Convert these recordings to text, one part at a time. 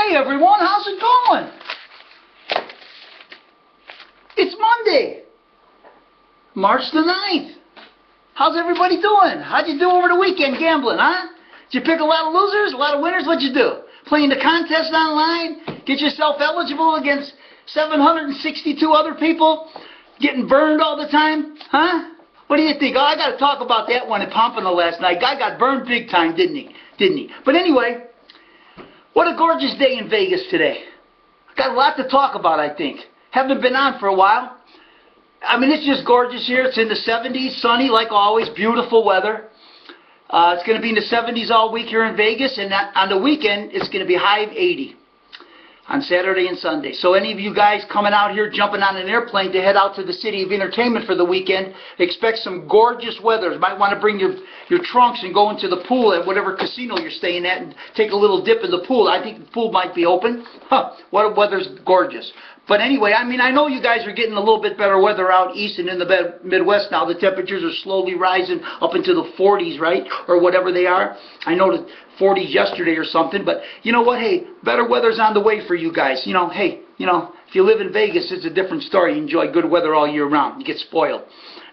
Hey everyone, how's it going? It's Monday, March the 9th. How's everybody doing? How'd you do over the weekend gambling, huh? Did you pick a lot of losers, a lot of winners? What'd you do? Playing the contest online? Get yourself eligible against 762 other people? Getting burned all the time? Huh? What do you think? Oh, I got to talk about that one at Pompano last night. Guy got burned big time, didn't he? But anyway, what a gorgeous day in Vegas today. Got a lot to talk about, I think. Haven't been on for a while. I mean, it's just gorgeous here. It's in the 70s, sunny like always, beautiful weather. It's going to be in the 70s all week here in Vegas, and on the weekend, it's going to be high of 80 on Saturday and Sunday. So any of you guys coming out here, jumping on an airplane to head out to the City of Entertainment for the weekend, expect some gorgeous weather. You might want to bring your trunks and go into the pool at whatever casino you're staying at and take a little dip in the pool. I think the pool might be open. What weather's gorgeous. But anyway, I mean, I know you guys are getting a little bit better weather out east and in the Midwest now. The temperatures are slowly rising up into the 40s, right? Or whatever they are. I know the 40s yesterday or something. But you know what? Hey, better weather's on the way for you guys. You know, hey, if you live in Vegas, it's a different story. You enjoy good weather all year round. You get spoiled.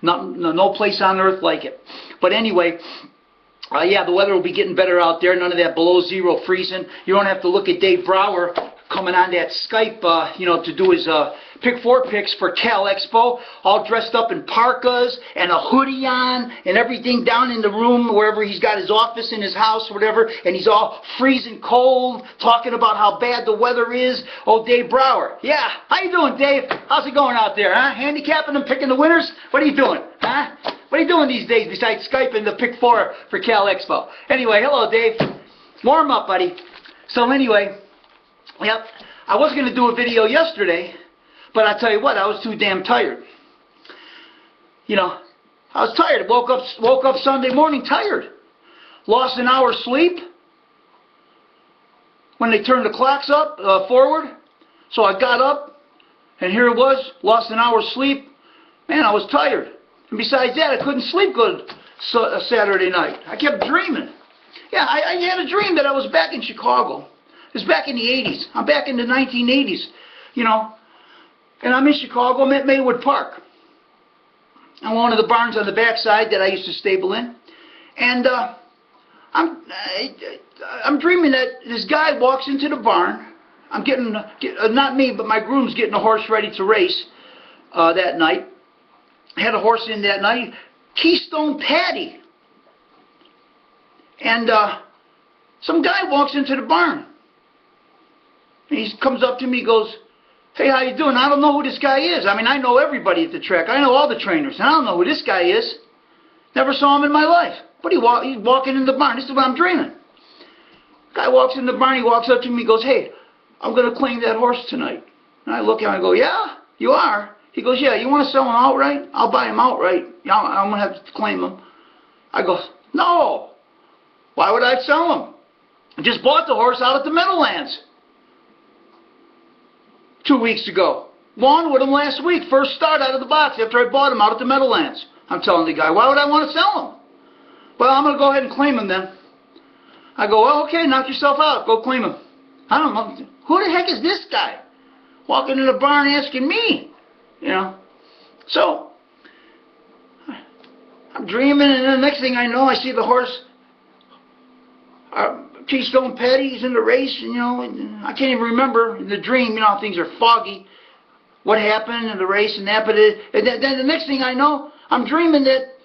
No place on earth like it. But anyway, yeah, the weather will be getting better out there. None of that below zero freezing. You don't have to look at Dave Brower coming on that Skype, to do his Pick 4 picks for Cal Expo, all dressed up in parkas and a hoodie on and everything down in the room wherever he's got his office in his house or whatever, and he's all freezing cold, talking about how bad the weather is. Oh, Dave Brower. Yeah, how you doing, Dave? How's it going out there, huh? Handicapping and picking the winners? What are you doing, huh? What are you doing these days besides Skype and the Pick 4 for Cal Expo? Anyway, hello, Dave. Warm up, buddy. So anyway, yep, I was going to do a video yesterday, but I tell you what, I was too damn tired. I was tired. Woke up Sunday morning tired. Lost an hour's sleep when they turned the clocks up forward. So I got up, and here it was, lost an hour's sleep. Man, I was tired. And besides that, I couldn't sleep good Saturday night. I kept dreaming. Yeah, I had a dream that I was back in Chicago. It was back in the 80s. I'm back in the 1980s, and I'm in Chicago. I'm at Maywood Park. I'm one of the barns on the backside that I used to stable in, and I'm dreaming that this guy walks into the barn. I'm getting, not me, but my groom's getting a horse ready to race that night. I had a horse in that night, Keystone Patty, and some guy walks into the barn. He comes up to me, he goes, "Hey, how you doing?" I don't know who this guy is. I mean, I know everybody at the track. I know all the trainers, and I don't know who this guy is. Never saw him in my life. But he's walking in the barn. This is what I'm dreaming. Guy walks in the barn, he walks up to me, he goes, "Hey, I'm going to claim that horse tonight." And I look at him, I go, "Yeah, you are?" He goes, "Yeah, you want to sell him outright? I'll buy him outright. I'm going to have to claim him." I go, "No. Why would I sell him? I just bought the horse out at the Meadowlands 2 weeks ago. Won with him last week. First start out of the box after I bought him out at the Meadowlands." I'm telling the guy, "Why would I want to sell him?" "Well, I'm going to go ahead and claim him then." I go, "Well, okay, knock yourself out. Go claim him." I don't know. Who the heck is this guy walking in the barn asking me? So I'm dreaming, and then the next thing I know, I see the horse, Keystone Patty's in the race, and I can't even remember in the dream, things are foggy, what happened in the race and that, but then the next thing I know, I'm dreaming that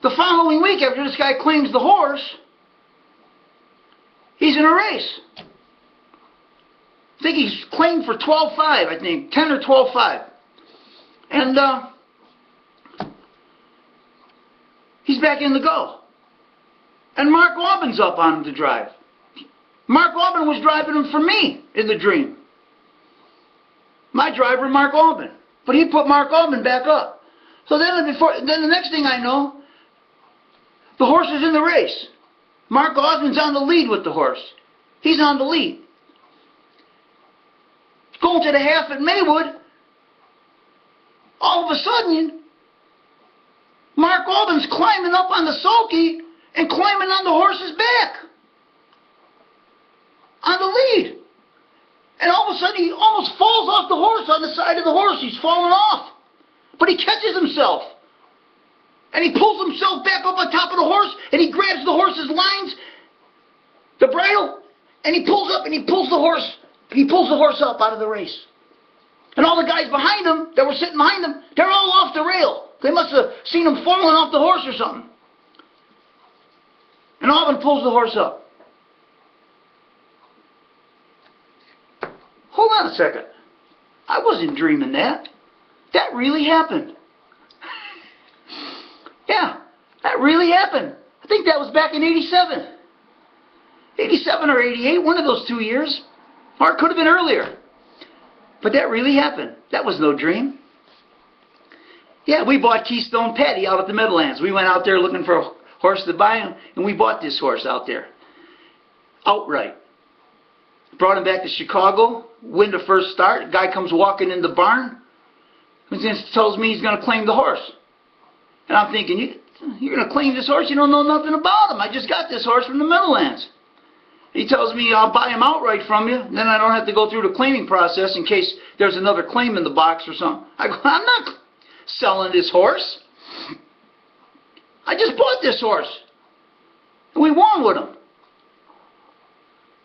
the following week after this guy claims the horse, he's in a race. I think he's claimed for 12.5, I think, 10 or 12.5. And he's back in the go. And Mark Aubin's up on him to drive. Mark Aubin was driving him for me in the dream. My driver, Mark Aubin. But he put Mark Aubin back up. So then the next thing I know, the horse is in the race. Mark Aubin's on the lead with the horse. He's on the lead. Going to the half at Maywood, all of a sudden, Mark Aubin's climbing up on the sulky and climbing on the horse's back. On the lead. sudden he almost falls off the horse on the side of the horse. He's falling off. But he catches himself. And he pulls himself back up on top of the horse, and he grabs the horse's lines, the bridle, and he pulls up and he pulls the horse up out of the race. And all the guys behind him that were sitting behind him, they're all off the rail. They must have seen him falling off the horse or something. And Alvin pulls the horse up. Hold on a second. I wasn't dreaming that. That really happened. Yeah, that really happened. I think that was back in 87. 87 or 88, one of those 2 years. Or it could have been earlier. But that really happened. That was no dream. Yeah, we bought Keystone Patty out at the Meadowlands. We went out there looking for a horse to buy him, and we bought this horse out there. Outright. Brought him back to Chicago, win the first start. Guy comes walking in the barn, and tells me he's going to claim the horse. And I'm thinking, you're going to claim this horse? You don't know nothing about him. I just got this horse from the Meadowlands. He tells me I'll buy him outright from you, and then I don't have to go through the claiming process in case there's another claim in the box or something. I go, I'm not selling this horse. I just bought this horse. And we won with him.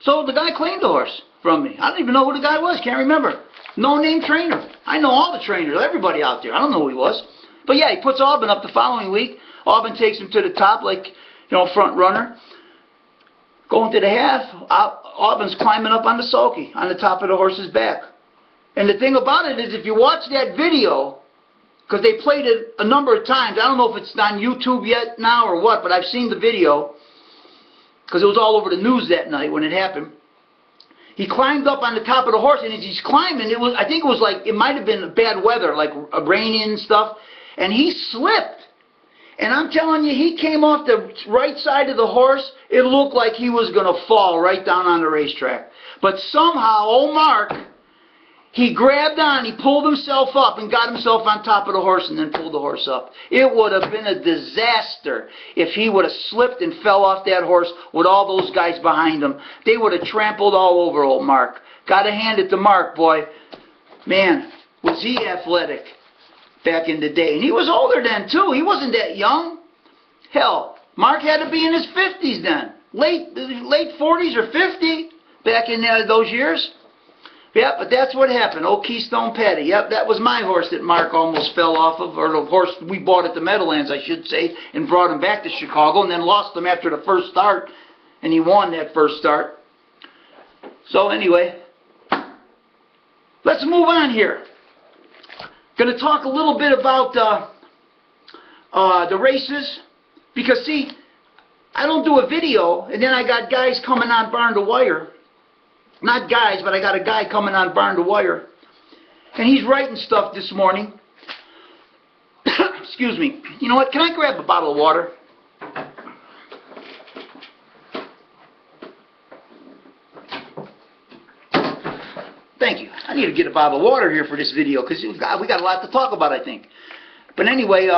So the guy claimed the horse from me. I don't even know who the guy was. Can't remember. No-name trainer. I know all the trainers, everybody out there. I don't know who he was. But yeah, he puts Aubin up the following week. Aubin takes him to the top like, front runner. Going to the half, Aubin's climbing up on the sulky, on the top of the horse's back. And the thing about it is, if you watch that video, because they played it a number of times, I don't know if it's on YouTube yet now or what, but I've seen the video, because it was all over the news that night when it happened. He climbed up on the top of the horse, and as he's climbing, I think it might have been bad weather, like raining and stuff, and he slipped. And I'm telling you, he came off the right side of the horse. It looked like he was going to fall right down on the racetrack. But somehow, old Mark, he grabbed on, he pulled himself up and got himself on top of the horse and then pulled the horse up. It would have been a disaster if he would have slipped and fell off that horse with all those guys behind him. They would have trampled all over old Mark. Got to hand it to Mark, boy. Man, was he athletic back in the day. And he was older then, too. He wasn't that young. Hell, Mark had to be in his 50s then. Late 40s or 50 back in those years. Yep, but that's what happened. Old Keystone Patty. Yep, that was my horse that Mark almost fell off of, or the horse we bought at the Meadowlands, I should say, and brought him back to Chicago, and then lost him after the first start, and he won that first start. So anyway, let's move on here. Going to talk a little bit about the races, because see, I don't do a video, and then I got guys coming on Barn to Wire. Not guys, but I got a guy coming on Barn to Wire, and he's writing stuff this morning. Excuse me. You know what? Can I grab a bottle of water? Thank you. I need to get a bottle of water here for this video because we got a lot to talk about, I think. But anyway,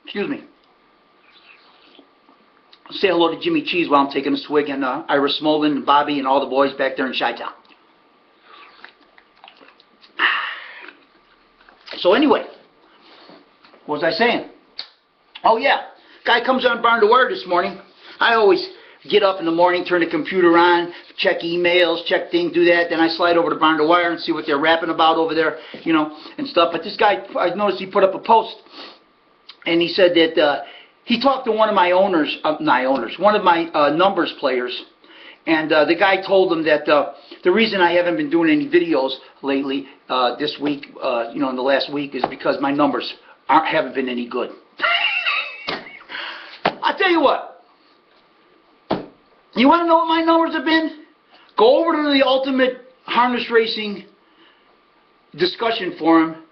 excuse me. Say hello to Jimmy Cheese while I'm taking a swig, and Ira Smolden and Bobby and all the boys back there in Chi-Town. So anyway, what was I saying? Oh yeah, guy comes on Barn to Wire this morning. I always get up in the morning, turn the computer on, check emails, check things, do that. Then I slide over to Barn to Wire and see what they're rapping about over there, you know, and stuff. But this guy, I noticed he put up a post, and he said that he talked to one of my owners, one of my numbers players, and the guy told him that the reason I haven't been doing any videos lately, this week, you know, in the last week, is because my numbers haven't been any good. I'll tell you what. You want to know what my numbers have been? Go over to the Ultimate Harness Racing discussion forum,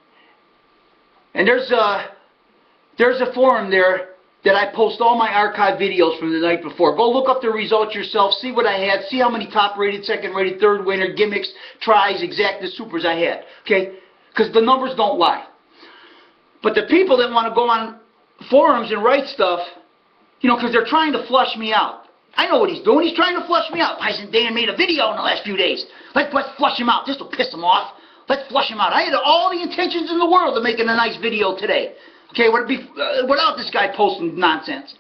and there's a forum there that I post all my archive videos from the night before. Go look up the results yourself, see what I had, see how many top-rated, second-rated, third-winner, gimmicks, tries, exacta, supers I had, okay? Because the numbers don't lie. But the people that want to go on forums and write stuff, you know, because they're trying to flush me out. I know what he's doing. He's trying to flush me out. Tyson Dan made a video in the last few days. Let's flush him out. This will piss him off. Let's flush him out. I had all the intentions in the world of making a nice video today. Okay, without this guy posting nonsense.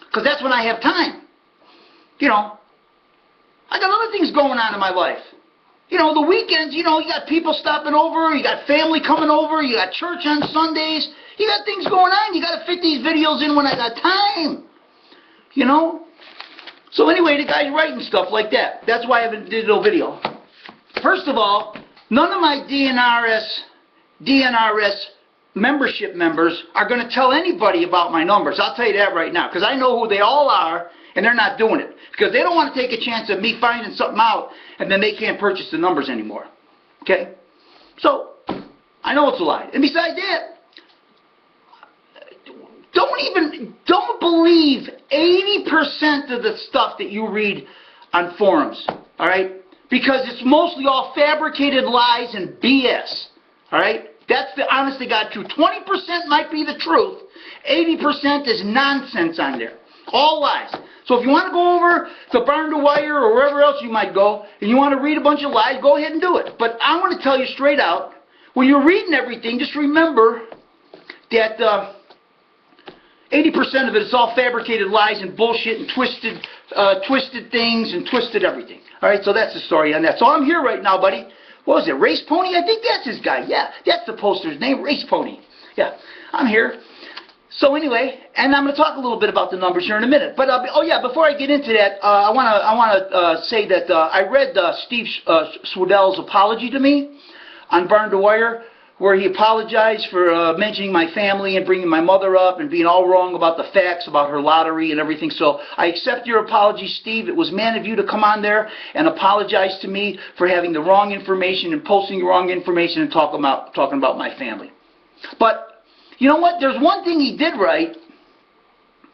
Because that's when I have time. You know, I got other things going on in my life. You know, the weekends, you know, you got people stopping over, you got family coming over, you got church on Sundays, you got things going on, you got to fit these videos in when I got time, you know? So anyway, the guy's writing stuff like that. That's why I haven't did no video. First of all, none of my DNRS membership members are going to tell anybody about my numbers. I'll tell you that right now, because I know who they all are, and they're not doing it. Because they don't want to take a chance of me finding something out, and then they can't purchase the numbers anymore. Okay? So, I know it's a lie. And besides that, don't believe 80% of the stuff that you read on forums. Alright? Because it's mostly all fabricated lies and BS. Alright? That's the honest to God truth. 20% might be the truth. 80% is nonsense on there. All lies. So if you want to go over to Barn to Wire or wherever else you might go, and you want to read a bunch of lies, go ahead and do it. But I want to tell you straight out, when you're reading everything, just remember that 80% of it is all fabricated lies and bullshit and twisted things and twisted everything. All right, so that's the story on that. So I'm here right now, buddy. What was it, Race Pony? I think that's his guy. Yeah, that's the poster's name, Race Pony. Yeah, I'm here. So anyway, and I'm going to talk a little bit about the numbers here in a minute. But oh yeah, before I get into that, I want to say that I read Steve Swedell's apology to me on Barn to Wire, where he apologized for mentioning my family and bringing my mother up and being all wrong about the facts about her lottery and everything. So I accept your apology, Steve. It was man of you to come on there and apologize to me for having the wrong information and posting the wrong information and talking about my family. But you know what? There's one thing he did right.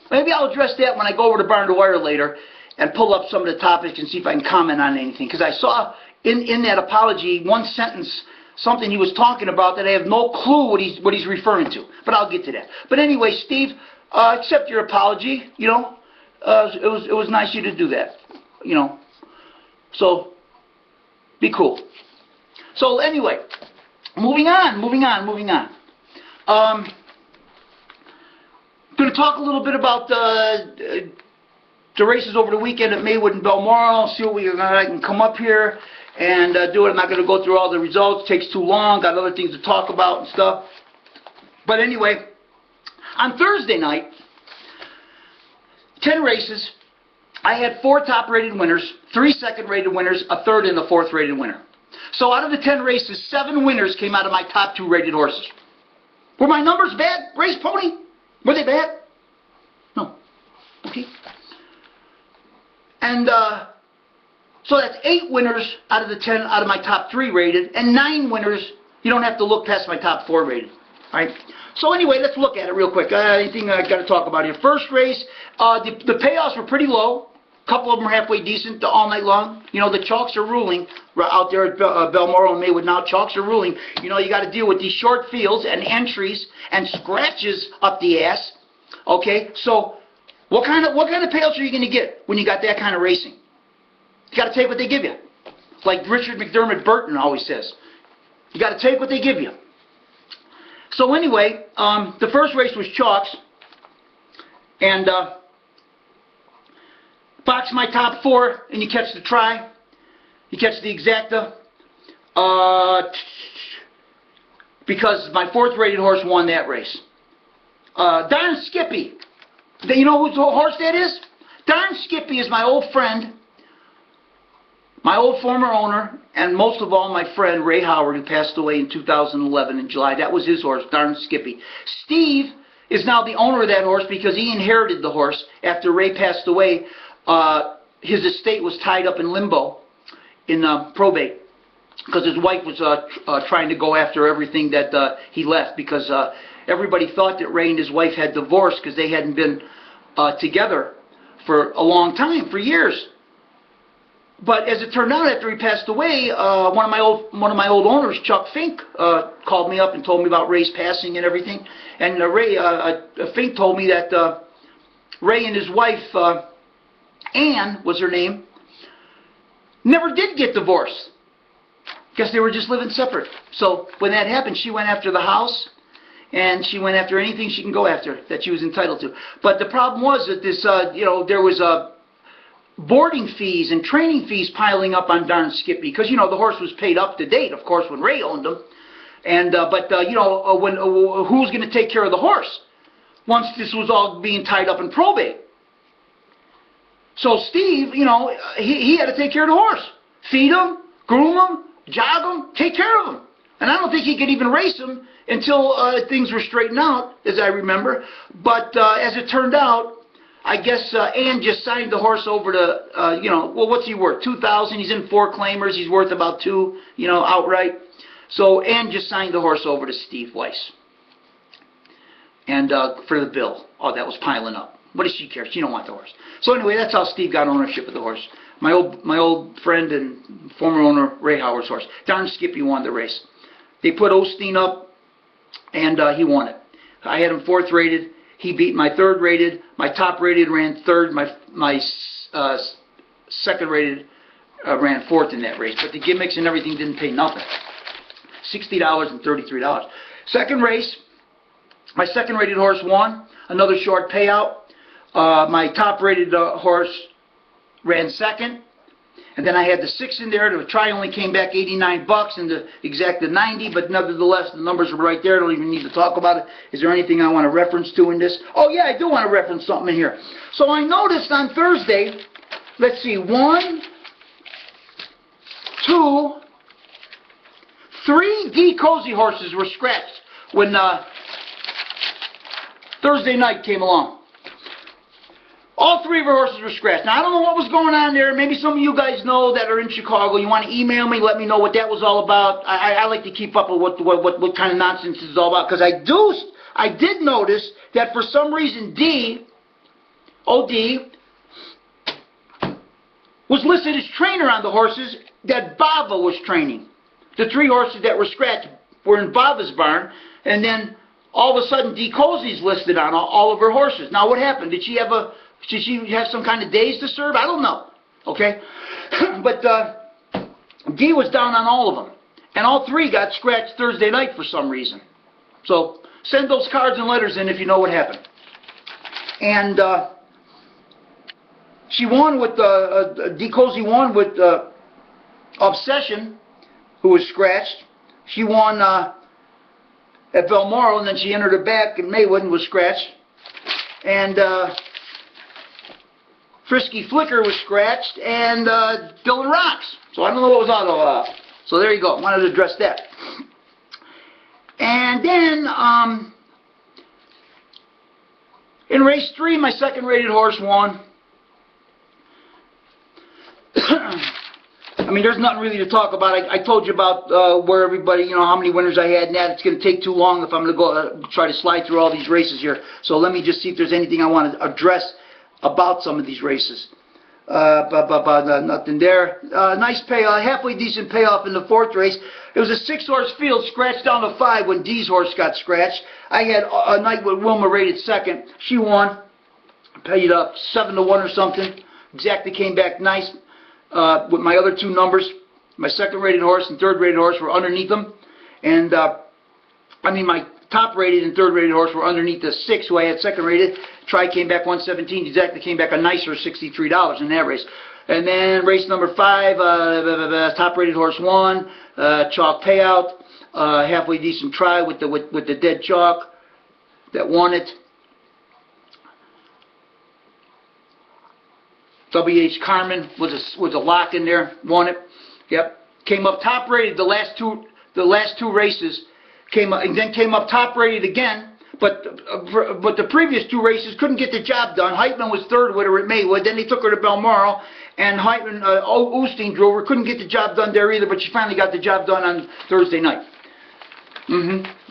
Maybe I'll address that when I go over to Barn to Wire later and pull up some of the topics and see if I can comment on anything. Because I saw in that apology one sentence, something he was talking about that I have no clue what he's referring to. But I'll get to that. But anyway, Steve, accept your apology. You know, it was nice of you to do that. You know, so be cool. So anyway, moving on. Going to talk a little bit about the races over the weekend at Maywood and Balmoral. See what I can come up here and do it. I'm not going to go through all the results. It takes too long. Got other things to talk about and stuff. But anyway, on Thursday night, 10 races. I had 4 top-rated winners, 3 second-rated winners, a third and a fourth-rated winner. So out of the 10 races, 7 winners came out of my top 2 rated horses. Were my numbers bad, Race Pony? Were they bad? No. Okay. And so that's 8 winners out of the 10 out of my top 3 rated, and 9 winners. You don't have to look past my top 4 rated. All right. So anyway, let's look at it real quick. Anything I got to talk about here? First race, the payoffs were pretty low. A couple of them were halfway decent all night long. You know, the chalks are ruling out there at Balmoral and Maywood now. Chalks are ruling. You know, you got to deal with these short fields and entries and scratches up the ass. Okay, so what kind of payouts are you going to get when you got that kind of racing? You got to take what they give you. Like Richard McDermott Burton always says. You got to take what they give you. So anyway, the first race was chalks, and box my top 4, and you catch the try, you catch the exacta, because my 4th rated horse won that race. Darn Skippy, you know whose horse that is? Darn Skippy is my old friend, my old former owner, and most of all my friend Ray Howard, who passed away in 2011 in July. That was his horse, Darn Skippy. Steve is now the owner of that horse because he inherited the horse after Ray passed away. His estate was tied up in limbo in probate because his wife was trying to go after everything that he left, because everybody thought that Ray and his wife had divorced because they hadn't been together for a long time, for years. But as it turned out, after he passed away, one of my old owners, Chuck Fink, called me up and told me about Ray's passing and everything. And Fink told me that Ray and his wife Ann was her name, never did get divorced. Guess they were just living separate. So when that happened, she went after the house, and she went after anything she can go after that she was entitled to. But the problem was that this, there was boarding fees and training fees piling up on darn Skippy, because the horse was paid up to date, of course, when Ray owned him. And who's going to take care of the horse once this was all being tied up in probate? So Steve, he had to take care of the horse, feed him, groom him, jog him, take care of him. And I don't think he could even race him until things were straightened out, as I remember. But as it turned out, I guess Ann just signed the horse over to, well, what's he worth? $2,000. He's in 4 claimers. He's worth about $2,000, outright. So Ann just signed the horse over to Steve Weiss. And for the bill. Oh, that was piling up. What does she care? She don't want the horse. So anyway, that's how Steve got ownership of the horse. My old friend and former owner, Ray Howard's horse. Darn Skippy won the race. They put Osteen up, and he won it. I had him 4th rated. He beat my 3rd rated. My top rated ran 3rd. My 2nd rated ran 4th in that race. But the gimmicks and everything didn't pay nothing. $60 and $33. Second race, my 2nd rated horse won. Another short payout. My top rated horse ran 2nd. And then I had the 6 in there. The try only came back $89 and the exacted 90, but nevertheless, the numbers are right there. I don't even need to talk about it. Is there anything I want to reference to in this? Oh, yeah, I do want to reference something in here. So I noticed on Thursday, let's see, 1, 2, 3 D. Cozy horses were scratched when Thursday night came along. All 3 of our horses were scratched. Now, I don't know what was going on there. Maybe some of you guys know that are in Chicago. You want to email me, let me know what that was all about. I like to keep up with what kind of nonsense this is all about, because I did notice that for some reason D was listed as trainer on the horses that Bava was training. The 3 horses that were scratched were in Bava's barn, and then all of a sudden D. Cozy's listed on all of her horses. Now, what happened? Did she have some kind of days to serve? I don't know. Okay? But D was down on all of them. And all 3 got scratched Thursday night for some reason. So send those cards and letters in if you know what happened. And she won with, D. Cozy won with Obsession, who was scratched. She won at Balmoral, and then she entered her back in Maywood and was scratched. And Frisky Flicker was scratched, and Dylan Rocks. So I don't know what was all about. So there you go. I wanted to address that. And then in race 3, my 2nd rated horse won. I mean, there's nothing really to talk about. I told you about where everybody, how many winners I had and that. It's going to take too long if I'm going to go try to slide through all these races here. So let me just see if there's anything I want to address about some of these races. Nothing there. Nice payoff, halfway decent payoff in the 4th race. It was a 6-horse field, scratched down to 5 when D's horse got scratched. I had a night with Wilma rated 2nd. She won. Paid up 7-1 or something. Exactly came back nice. With my other 2 numbers, my 2nd rated horse and 3rd rated horse were underneath them. And, my top rated and 3rd rated horse were underneath the 6, who I had 2nd rated. Try came back 117, exactly came back a nicer $63 in that race. And then race number 5, top rated horse won, chalk payout, halfway decent try with the dead chalk that won it. W.H. Carmen was a lock in there, won it. Yep, came up top rated the last two races, came up, and then came up top rated again. But the previous 2 races couldn't get the job done. Heitman was 3rd with her at Maywood. Then they took her to Balmoral, and Heitman Osteen drove her. Couldn't get the job done there either, but she finally got the job done on Thursday night.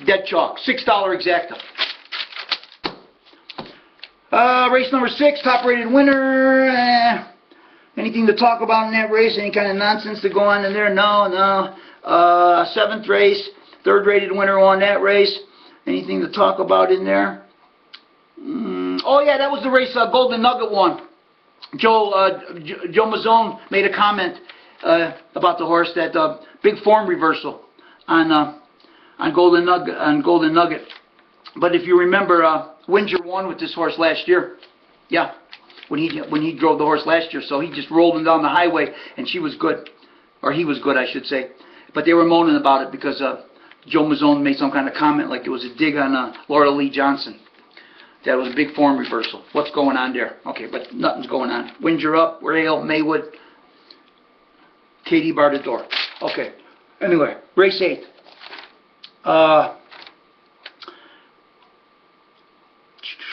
Dead chalk, $6 exacta. Race number 6, top rated winner. Anything to talk about in that race? Any kind of nonsense to go on in there? No. 7th race, 3rd rated winner on that race. Anything to talk about in there? Oh yeah, that was the race Golden Nugget won. Joe Mazzone made a comment about the horse, that big form reversal on Golden Nugget. But if you remember, Winger won with this horse last year. Yeah, when he drove the horse last year. So he just rolled him down the highway, and she was good, or he was good, I should say. But they were moaning about it because Joe Mazzone made some kind of comment like it was a dig on Laura Lee Johnson. That was a big form reversal. What's going on there? Okay, but nothing's going on. Winger up, Rail, Maywood, Katie bar the door. Okay, anyway, race 8.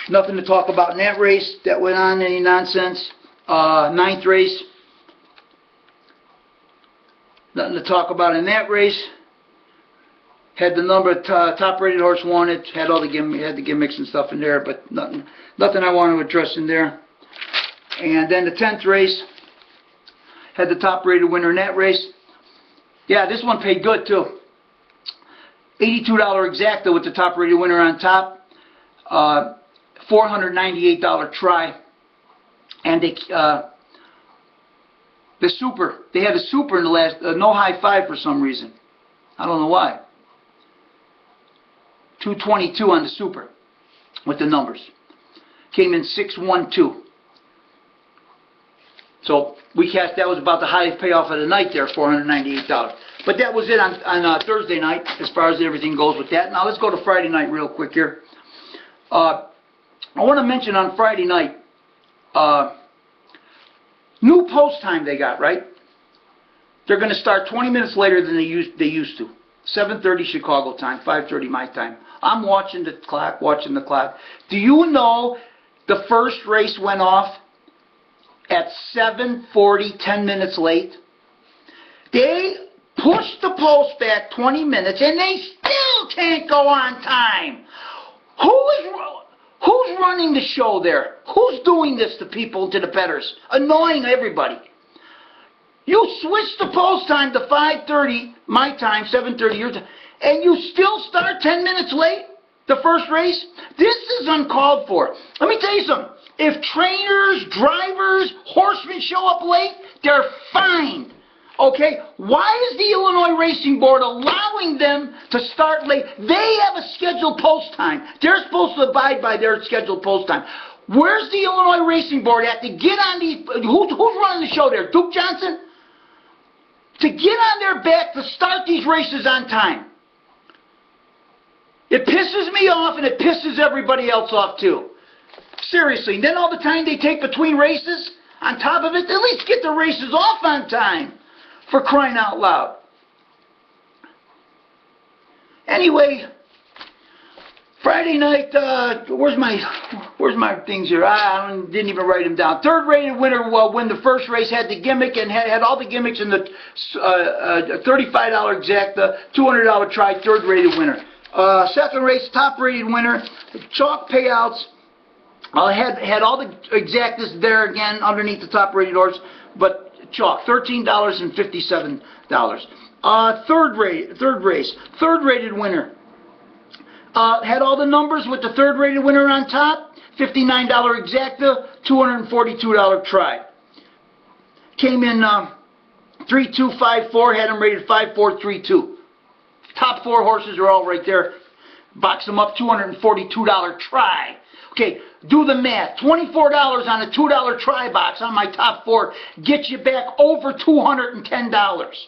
Nothing to talk about in that race that went on, any nonsense. 9th race. Nothing to talk about in that race. Had the number, top rated horse won it. Had all the gimmicks and stuff in there, but nothing I want to address in there. And then the 10th race had the top rated winner in that race. Yeah, this one paid good too. $82 exacta with the top rated winner on top. $498 try. And they the super. They had a super in the last, no high five for some reason. I don't know why. 222 on the super with the numbers. Came in 612. So we cashed, that was about the highest payoff of the night there, $498. But that was it on Thursday night as far as everything goes with that. Now let's go to Friday night real quick here. I want to mention on Friday night, new post time they got, right? They're going to start 20 minutes later than they used to. 7:30 Chicago time, 5:30 my time. I'm watching the clock. Do you know the first race went off at 7:40, 10 minutes late? They pushed the post back 20 minutes and they still can't go on time. Who's running the show there? Who's doing this to people, to the bettors? Annoying everybody. You switch the post time to 5:30, my time, 7:30 your time, and you still start 10 minutes late, the first race? This is uncalled for. Let me tell you something. If trainers, drivers, horsemen show up late, they're fined. Okay? Why is the Illinois Racing Board allowing them to start late? They have a scheduled post time. They're supposed to abide by their scheduled post time. Where's the Illinois Racing Board at to get on these? Who's running the show there? Duke Johnson? To get on their back to start these races on time. It pisses me off and it pisses everybody else off too. Seriously. And then all the time they take between races, on top of it, at least get the races off on time. For crying out loud. Anyway, Friday night, where's my things here? I didn't even write them down. Third rated winner win the first race, had the gimmick and had all the gimmicks in the $35 exacta, $200 try, third rated winner. Second race, top rated winner, chalk payouts. Had all the exactas there again underneath the top rated horse, but chalk, $13.57. Third race, third rated winner. Had all the numbers with the third rated winner on top, $59 exacta, $242 try. Came in 3254, had them rated 5432. Top 4 horses are all right there. Box them up, $242 try. Okay, do the math. $24 on a $2 try box on my top 4 gets you back over $210.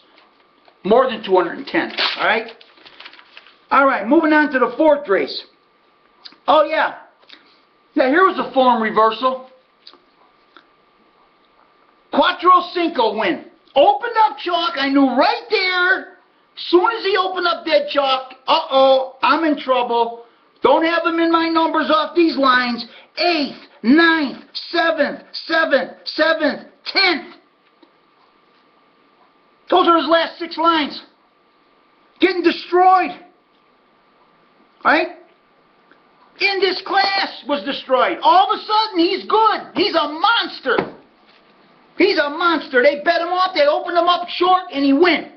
More than $210, all right? All right, moving on to the fourth race. Oh, yeah. Now, here was a form reversal. Quattro Cinco win. Opened up chalk. I knew right there. Soon as he opened up dead chalk, uh-oh, I'm in trouble. Don't have them in my numbers off these lines. 8th, 9th, 7th, 7th, 7th, 10th. Those are his last 6 lines. Getting destroyed. Right? In this class was destroyed. All of a sudden, he's good. He's a monster. He's a monster. They bet him off. They opened him up short, and he win.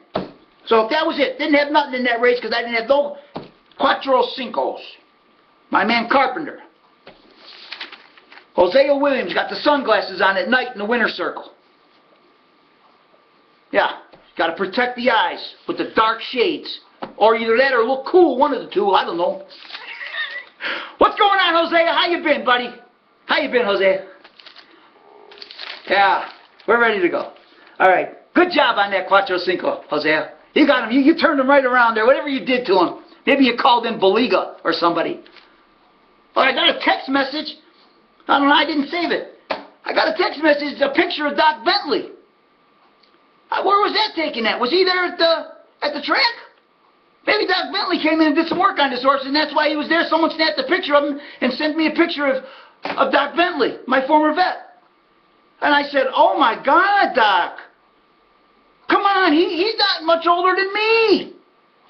So that was it. Didn't have nothing in that race because I didn't have no Quattro Cincos. My man Carpenter. Hosea Williams got the sunglasses on at night in the winter circle. Yeah, got to protect the eyes with the dark shades. Or either that or look cool, one of the two, I don't know. What's going on, Hosea? How you been, buddy? How you been, Hosea? Yeah, we're ready to go. All right, good job on that Cuatro Cinco, Hosea. You got him, you turned him right around there, whatever you did to him. Maybe you called him Beliga or somebody. Oh, I got a text message. I don't know, I didn't save it. I got a text message, a picture of Doc Bentley. Where was that taken at? Was he there at the track? Maybe Doc Bentley came in and did some work on this horse, and that's why he was there. Someone snapped a picture of him and sent me a picture of Doc Bentley, my former vet. And I said, oh my God, Doc. Come on, he's not much older than me.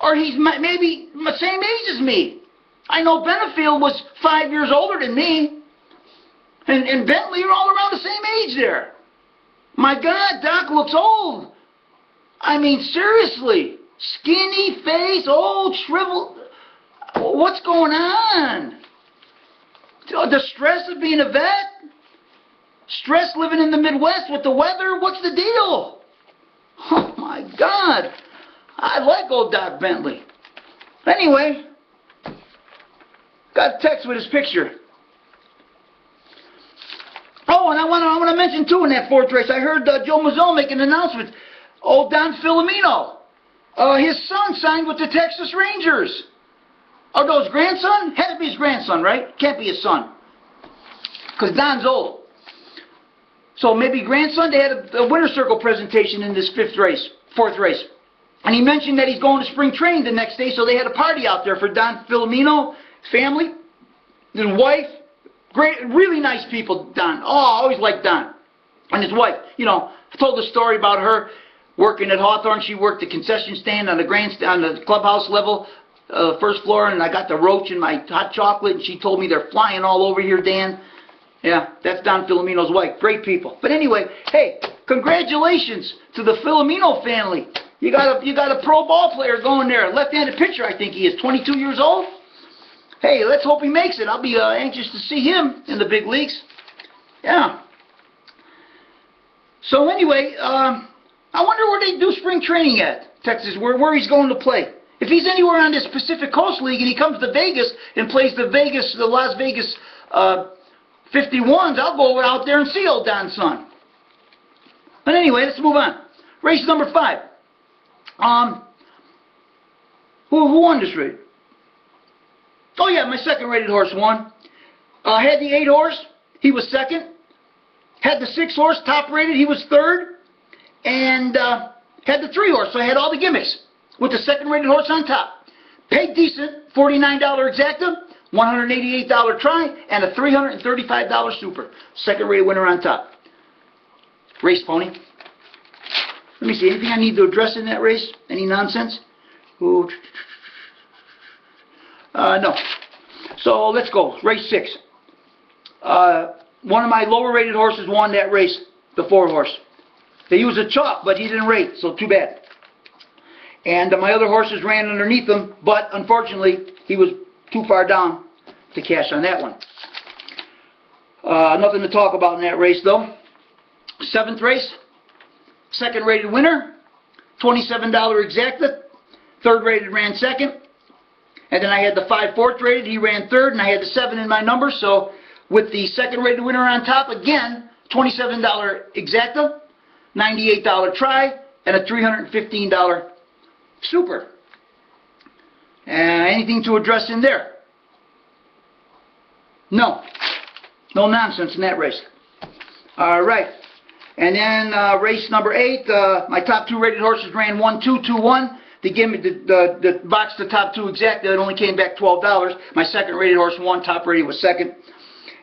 Or he's maybe the same age as me. I know Benefield was 5 years older than me. And Bentley are all around the same age there. My God, Doc looks old. I mean, seriously. Skinny face, old, shriveled. What's going on? The stress of being a vet? Stress living in the Midwest with the weather? What's the deal? Oh, my God. I like old Doc Bentley. Anyway, got a text with his picture. Oh, and I want to mention, too, in that fourth race, I heard Joe Mazzone make an announcement. Old Don Filomeno. His son signed with the Texas Rangers. Oh, no, his grandson? Had to be his grandson, right? Can't be his son. Because Don's old. So maybe grandson. They had a winter circle presentation in this fourth race. And he mentioned that he's going to spring training the next day, so they had a party out there for Don Filomeno, family, his wife. Great, really nice people, Don. Oh, I always liked Don. And his wife, I told the story about her working at Hawthorne. She worked the concession stand on the clubhouse level, first floor, and I got the roach in my hot chocolate, and she told me they're flying all over here, Dan. Yeah, that's Don Filomeno's wife. Great people. But anyway, hey, congratulations to the Filomeno family. You got a pro ball player going there, left-handed pitcher, I think he is, 22 years old. Hey, let's hope he makes it. I'll be anxious to see him in the big leagues. Yeah. So anyway, I wonder where they do spring training at, Texas, where he's going to play. If he's anywhere on this Pacific Coast League and he comes to Vegas and plays the Las Vegas 51s, I'll go out there and see old Don's son. But anyway, let's move on. Race number 5. Who won this race? Oh yeah, my second rated horse won. Had the 8 horse, he was second. Had the 6 horse, top rated, he was third. And had the 3 horse, so I had all the gimmicks with the second rated horse on top. Paid decent, $49 exacta, $188 try, and a $335 super. Second rated winner on top. Race pony. Let me see, anything I need to address in that race? Any nonsense? Ooh. No. So let's go. Race 6. One of my lower rated horses won that race, the 4 horse. They used a chalk, but he didn't rate, so too bad. And my other horses ran underneath him, but unfortunately, he was too far down to cash on that one. Nothing to talk about in that race, though. 7th race, second rated winner, $27 exacta. Third rated ran second. And then I had the 5 fourth rated, he ran third, and I had the 7 in my number. So with the second rated winner on top, again, $27 exacta, $98 try, and a $315 super. Anything to address in there? No. No nonsense in that race. All right. And then race number 8, my top 2 rated horses ran 1, 2, 2, 1. They gave me the box, the top 2 exactly. It only came back $12. My second rated horse won, top rated was second.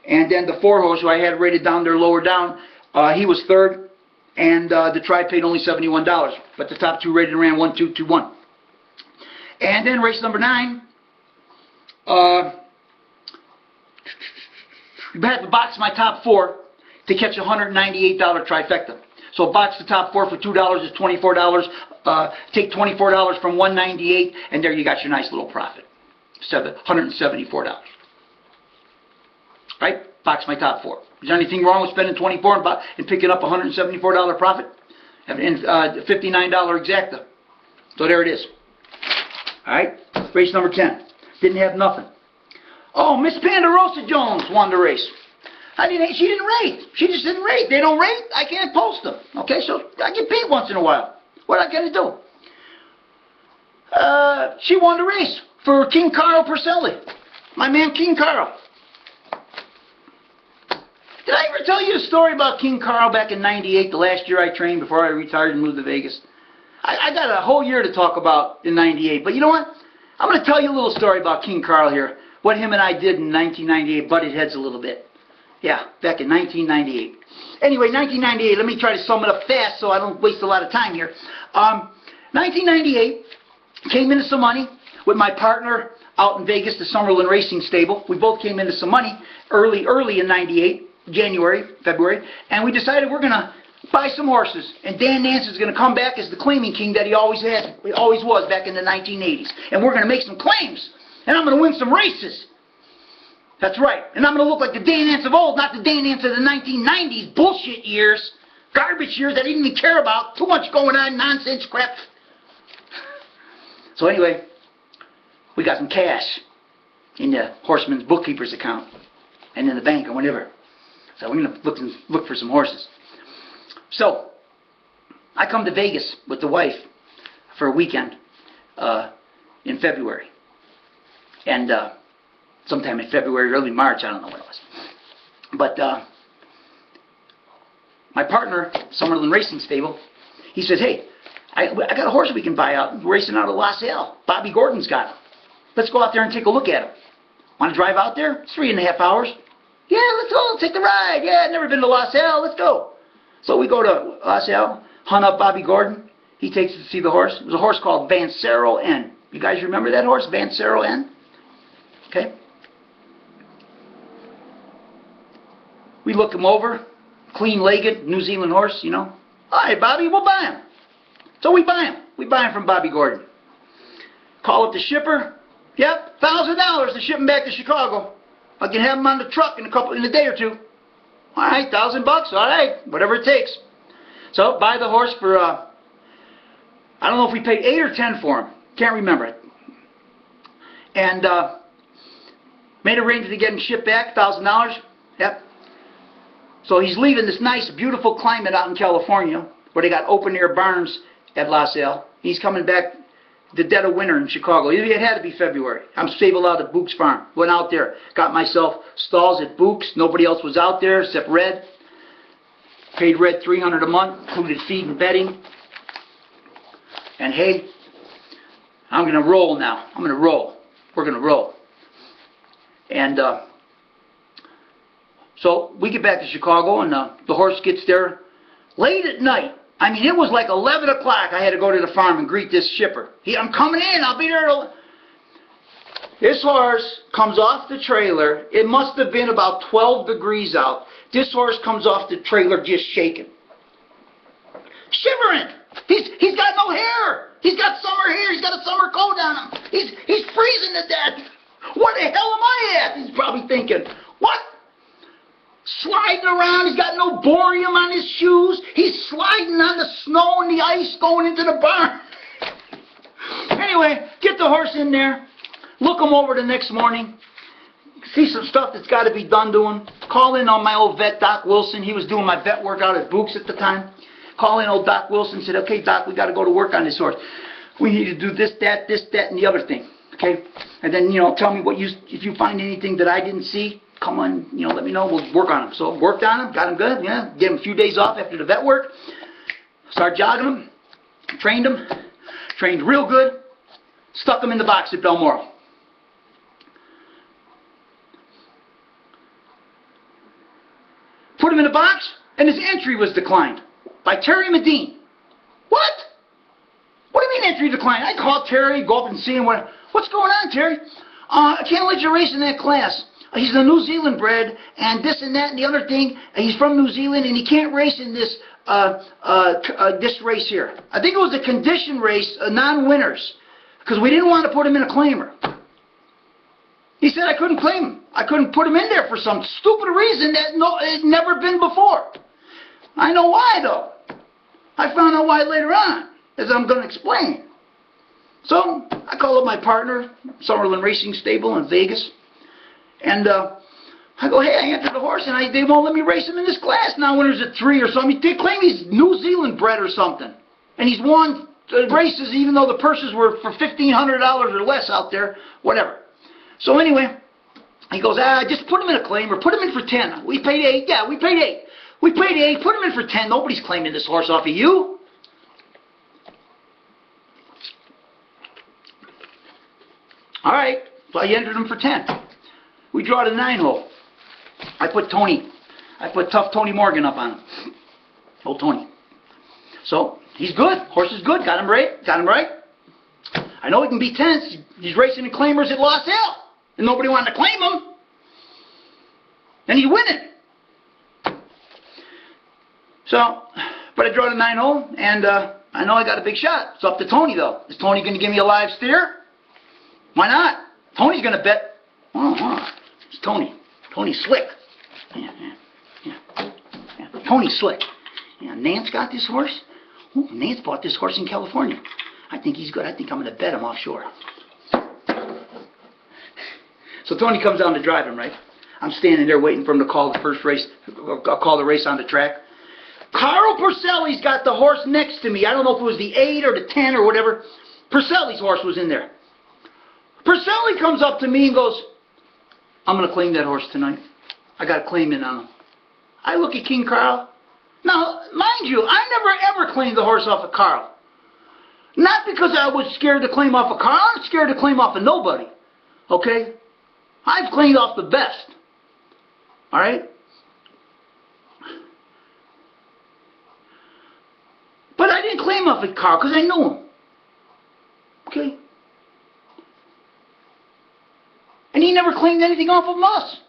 And then the 4 horse who I had rated down there, lower down, he was third. And the try paid only $71. But the top 2 rated ran 1, 2, 2, 1. And then race number 9, you had to box my top 4 to catch a $198 trifecta. So box the top 4 for $2 is $24. Take $24 from $198, and there you got your nice little profit, $174. Right? box my top four. Is there anything wrong with spending $24 and picking up $174 profit? And $59 exacta. So there it is. Alright, race number 10. Didn't have nothing. Oh, Miss Ponderosa Jones won the race. She didn't rate. She just didn't rate. They don't rate, I can't post them. Okay, so I get paid once in a while. What I gotta do? She won the race for King Carl Purcelli. My man King Carl. Did I ever tell you the story about King Carl back in '98, the last year I trained before I retired and moved to Vegas? I got a whole year to talk about in '98, but you know what? I'm going to tell you a little story about King Carl here. What him and I did in 1998, butted heads a little bit. Yeah, back in 1998. Anyway, 1998, let me try to sum it up fast so I don't waste a lot of time here. 1998, came into some money with my partner out in Vegas, the Summerlin Racing Stable. We both came into some money early in '98. January, February, and we decided we're going to buy some horses, and Dan Nance is going to come back as the claiming king that he always was back in the 1980s, and we're going to make some claims, and I'm going to win some races. That's right, and I'm going to look like the Dan Nance of old, not the Dan Nance of the 1990s bullshit years, garbage years that I didn't even care about, too much going on, nonsense crap. So anyway, we got some cash in the horseman's bookkeeper's account, and in the bank or whatever. So we're going to look for some horses. So, I come to Vegas with the wife for a weekend in February. And sometime in February, early March, I don't know what it was. But my partner, Summerlin Racing Stable, he says, hey, I got a horse we can buy out. We're racing out of La Salle. Bobby Gordon's got him. Let's go out there and take a look at him. Want to drive out there? It's 3.5 hours. Yeah, let's go, take the ride. Yeah, never been to La Salle, let's go. So we go to La Salle, hunt up Bobby Gordon. He takes us to see the horse. It was a horse called Vancero N. You guys remember that horse, Vancero N? Okay. We look him over, clean-legged, New Zealand horse, you know. All right, Bobby, we'll buy him. So we buy him. We buy him from Bobby Gordon. Call up the shipper. Yep, $1,000 to ship him back to Chicago. I can have him on the truck in a day or two. All right, $1,000 bucks. All right, whatever it takes. So buy the horse for I don't know if we paid 8 or 10 for him. Can't remember it. And made arrangements to get him shipped back, $1,000. Yep. So he's leaving this nice, beautiful climate out in California, where they got open air barns at La Salle. He's coming back the dead of winter in Chicago. It had to be February. I'm stable out at Book's farm. Went out there, got myself stalls at Book's. Nobody else was out there except Red. Paid Red $300 a month, included feed and bedding. And hey, I'm going to roll now. I'm going to roll. We're going to roll. And so we get back to Chicago, and the horse gets there late at night. I mean, it was like 11 o'clock. I had to go to the farm and greet this shipper. I'm coming in. I'll be there. This horse comes off the trailer. It must have been about 12 degrees out. This horse comes off the trailer just shaking. Shivering. He's got no hair. He's got summer hair. He's got a summer coat on him. He's freezing to death. What the hell am I at? He's probably thinking, what? Sliding around, he's got no borium on his shoes. He's sliding on the snow and the ice going into the barn. Anyway, get the horse in there. Look him over the next morning. See some stuff that's got to be done to him. Call in on my old vet, Doc Wilson. He was doing my vet work out at Book's at the time. Call in old Doc Wilson. Said, okay, Doc, we got to go to work on this horse. We need to do this, that, and the other thing. Okay? And then, tell me if you find anything that I didn't see. Come on, let me know. We'll work on him. So worked on him, got him good. Yeah, gave him a few days off after the vet work. Started jogging him, trained real good. Stuck him in the box at Balmoral. Put him in the box, and his entry was declined by Terry Medine. What? What do you mean entry declined? I called Terry, go up and see him. What's going on, Terry? I can't let you race in that class. He's a New Zealand bred, and this and that and the other thing. He's from New Zealand, and he can't race in this this race here. I think it was a condition race, non-winners, because we didn't want to put him in a claimer. He said I couldn't claim him. I couldn't put him in there for some stupid reason that had never been before. I know why, though. I found out why later on, as I'm going to explain. So, I call up my partner, Summerlin Racing Stable in Vegas, and I go, hey, I entered the horse, and they won't let me race him in this class now when there's a 3 or something. They claim he's New Zealand bred or something, and he's won races even though the purses were for $1,500 or less out there, whatever. So anyway, he goes, just put him in a claim, or put him in for 10. We paid 8. Yeah, we paid 8. We paid 8. Put him in for 10. Nobody's claiming this horse off of you. All right, so I entered him for 10. We draw the 9-hole. I put tough Tony Morgan up on him. Old Tony. So, he's good. Horse is good. Got him right. I know he can be 10s. He's racing in claimers at Los Al. And nobody wanted to claim him. And he's winning. So, but I draw the 9-hole, and I know I got a big shot. It's up to Tony, though. Is Tony going to give me a live steer? Why not? Tony's going to bet. It's Tony. Tony's slick. Yeah. Tony's slick. Yeah, Nance got this horse. Ooh, Nance bought this horse in California. I think he's good. I think I'm going to bet him offshore. So Tony comes down to drive him, right? I'm standing there waiting for him to call the first race, call the race on the track. Carl Purcell's got the horse next to me. I don't know if it was the 8 or the 10 or whatever. Purcell's horse was in there. Purcell comes up to me and goes, I'm going to claim that horse tonight. I got a claim in on him. I look at King Carl. Now, mind you, I never ever claimed the horse off of Carl. Not because I was scared to claim off of Carl. I'm scared to claim off of nobody. Okay? I've claimed off the best. Alright? But I didn't claim off of Carl because I knew him. Okay? And he never claimed anything off of us.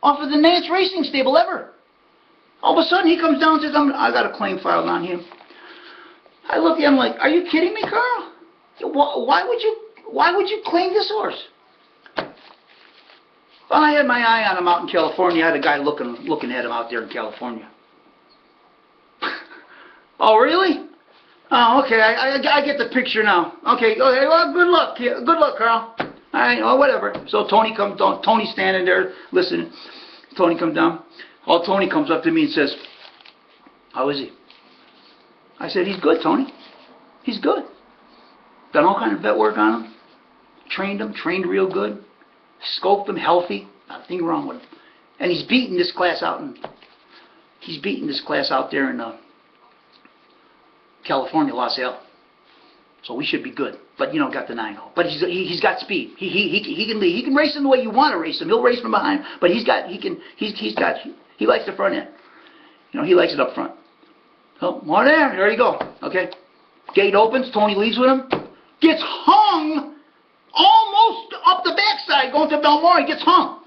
Off of the Nance Racing Stable ever. All of a sudden he comes down and says, I got a claim filed on him. I look at him like, are you kidding me, Carl? Why would you claim this horse? Well, I had my eye on him out in California. I had a guy looking at him out there in California. Oh, really? Oh, okay. I get the picture now. Okay. Well, good luck. Good luck, Carl. All right. Oh, whatever. So Tony's standing there listening. Tony comes down. Tony comes up to me and says, how is he? I said, he's good, Tony. He's good. Done all kind of vet work on him. Trained real good. Scoped him healthy. Nothing wrong with him. And he's beating this class out there in California, Los Al. So we should be good. But got the 9-hole. But he's got speed. He can lead. He can race him the way you want to race him. He'll race from behind. But he likes the front end. He likes it up front. So there you go. Okay. Gate opens. Tony leads with him. Gets hung almost up the backside going to Balmoral. He gets hung.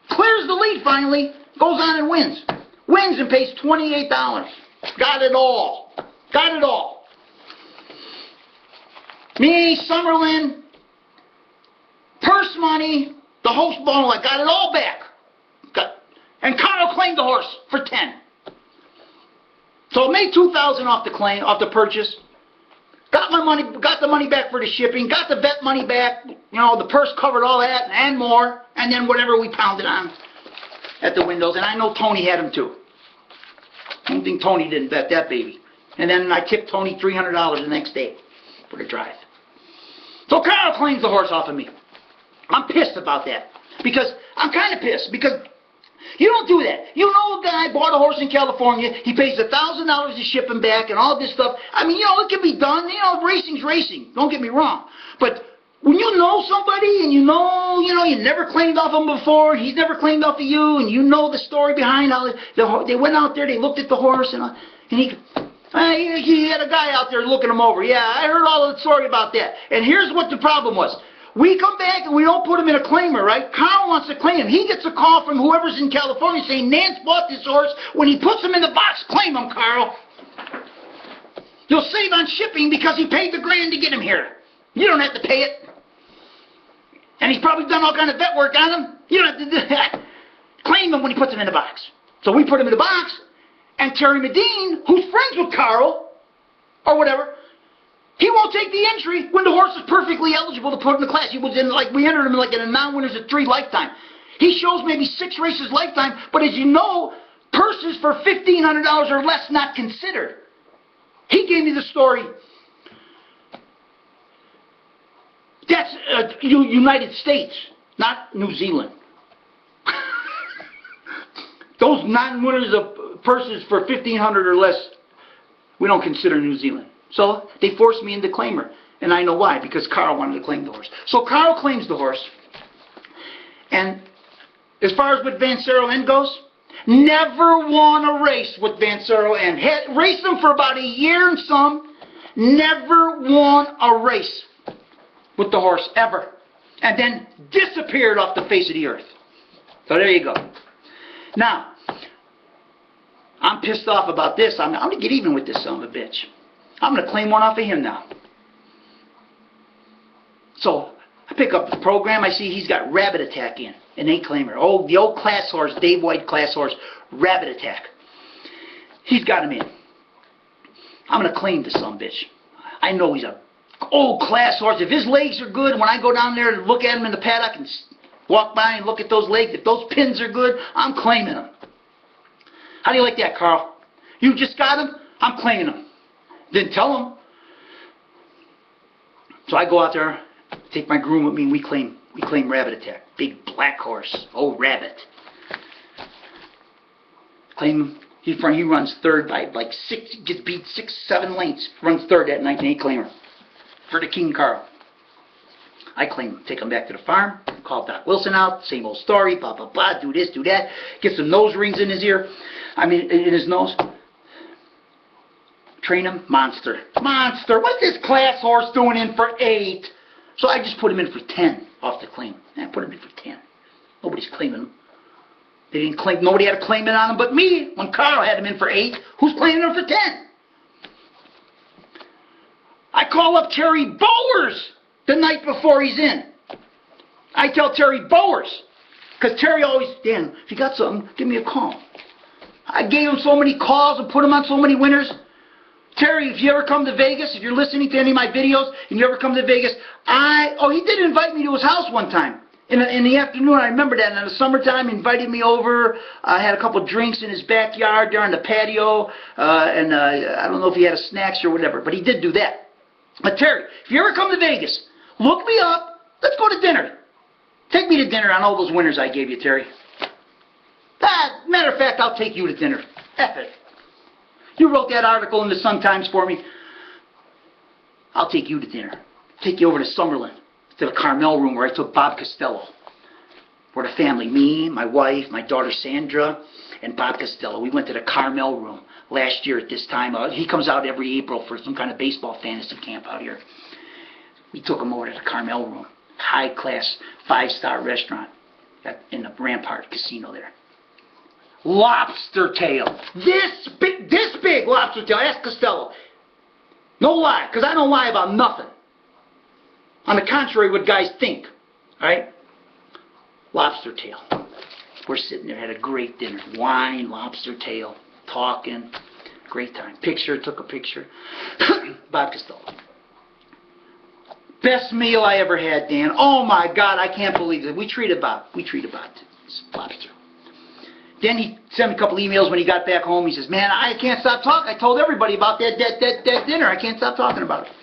Clears the lead finally. Goes on and wins. Wins and pays $28. Got it all. Me, Summerlin, purse money, the host bundle, I got it all back. And Carl claimed the horse for 10. So it made $2,000 off the purchase. Got the money back for the shipping, got the bet money back, the purse covered all that and more, and then whatever we pounded on at the windows, and I know Tony had them too. I don't think Tony didn't bet that baby. And then I tipped Tony $300 the next day for the drive. So Carl claims the horse off of me. I'm pissed about that. Because I'm kind of pissed. Because you don't do that. A guy bought a horse in California. He pays $1,000 to ship him back and all this stuff. I mean, it can be done. Racing's racing. Don't get me wrong. But when you know somebody and you never claimed off him before, he's never claimed off of you, and you know the story behind how they went out there, they looked at the horse, and he had a guy out there looking him over. Yeah, I heard all the story about that. And here's what the problem was. We come back and we don't put him in a claimer, right? Carl wants to claim him. He gets a call from whoever's in California saying, Nance bought this horse. When he puts him in the box, claim him, Carl. You'll save on shipping because he paid the $1,000 to get him here. You don't have to pay it. And he's probably done all kind of vet work on him. You don't have to do that. Claim him when he puts him in the box. So we put him in the box, and Terry Medine, who's friends with Carl, or whatever, he won't take the entry when the horse is perfectly eligible to put in the class. He was in, like, we entered him like in a non-winners at 3 lifetime. He shows maybe 6 races lifetime, but as you know, purses for $1,500 or less not considered. He gave me the story. That's United States, not New Zealand. Those non-winners of purses for $1,500 or less, we don't consider New Zealand. So they forced me into claimer. And I know why, because Carl wanted to claim the horse. So Carl claims the horse. And as far as with Vancero N goes, never won a race with Vancero N. Raced him for about a year and some. Never won a race with the horse, ever. And then disappeared off the face of the earth. So there you go. Now, I'm pissed off about this. I'm going to get even with this son of a bitch. I'm going to claim one off of him now. So, I pick up the program. I see he's got Rabbit Attack in. An 8-claimer. Oh, the old class horse, Dave White class horse, Rabbit Attack. He's got him in. I'm going to claim this son of a bitch. I know he's a old class horse. If his legs are good, when I go down there and look at him in the paddock and walk by and look at those legs, if those pins are good, I'm claiming them. How do you like that, Carl? You just got him? I'm claiming him. Didn't tell him. So I go out there, take my groom with me, and we claim Rabbit Attack. Big black horse. Oh, Rabbit. Claim him. He runs third by like 6, gets beat 6, 7 lengths. Runs third that night, and 8-claimer. For the King Carl. I claim him. Take him back to the farm. Call Doc Wilson out. Same old story. Blah, blah, blah. Do this, do that. Get some nose rings in his ear. In his nose. Train him. Monster. Monster. What's this class horse doing in for 8? So I just put him in for 10 off the claim. I put him in for 10. Nobody's claiming him. They didn't claim. Nobody had a claimant on him but me. When Carl had him in for 8, who's claiming him for 10? I call up Terry Bowers the night before he's in. I tell Terry Bowers, because Terry always, Dan, if you got something, give me a call. I gave him so many calls and put him on so many winners. Terry, if you ever come to Vegas, if you're listening to any of my videos, and you ever come to Vegas, he did invite me to his house one time. In the afternoon, I remember that. And in the summertime, he invited me over. I had a couple of drinks in his backyard there on the patio. I don't know if he had a snacks or whatever, but he did do that. But Terry, if you ever come to Vegas, look me up. Let's go to dinner. Take me to dinner on all those winners I gave you, Terry. Matter of fact, I'll take you to dinner. F it. You wrote that article in the Sun-Times for me. I'll take you to dinner. Take you over to Summerlin, to the Carmel room where I took Bob Costello. For the family, me, my wife, my daughter Sandra, and Bob Costello. We went to the Carmel room last year at this time. He comes out every April for some kind of baseball fantasy camp out here. We took him over to the Carmel room. High-class, 5-star restaurant in the Rampart Casino there. Lobster tail. This big lobster tail. Ask Costello. No lie, because I don't lie about nothing. On the contrary, what guys think. Alright? Lobster tail. We're sitting there, had a great dinner. Wine, lobster tail, talking. Great time. Took a picture. Bob Costello. Best meal I ever had, Dan. Oh my God, I can't believe it. We treated Bob. This lobster. Then he sent me a couple emails when he got back home. He says, man, I can't stop talking. I told everybody about that dinner. I can't stop talking about it.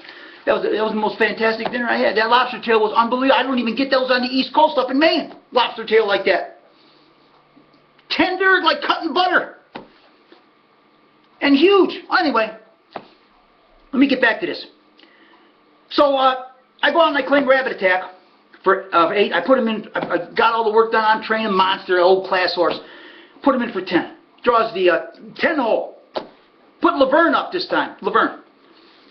That was the most fantastic dinner I had. That lobster tail was unbelievable. I don't even get those on the East Coast up in Maine. Lobster tail like that. Tender, like cutting butter. And huge. Anyway, let me get back to this. So, I go out and I claim Rabbit Attack for 8. I put him in, I got all the work done on him, trained him, monster, old class horse. Put him in for 10. Draws the 10 hole. Put Laverne up this time. Laverne.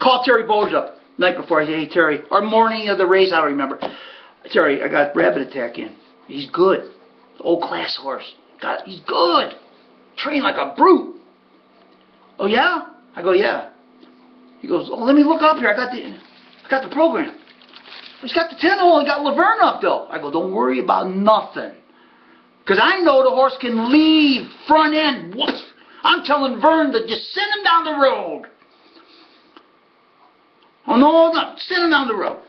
Call Terry Bowers up night before. I say, hey Terry, or morning of the race, I don't remember. Terry, I got Rabbit Attack in. He's good. Old class horse. He's good. Trained like a brute. Oh yeah? I go, yeah. He goes, oh, let me look up here. I got the program. He's got the 10-hole. He got Laverne up, though. I go, don't worry about nothing. Because I know the horse can leave front end. Whoops. I'm telling Vern to just send him down the road. Oh, no, send him down the road.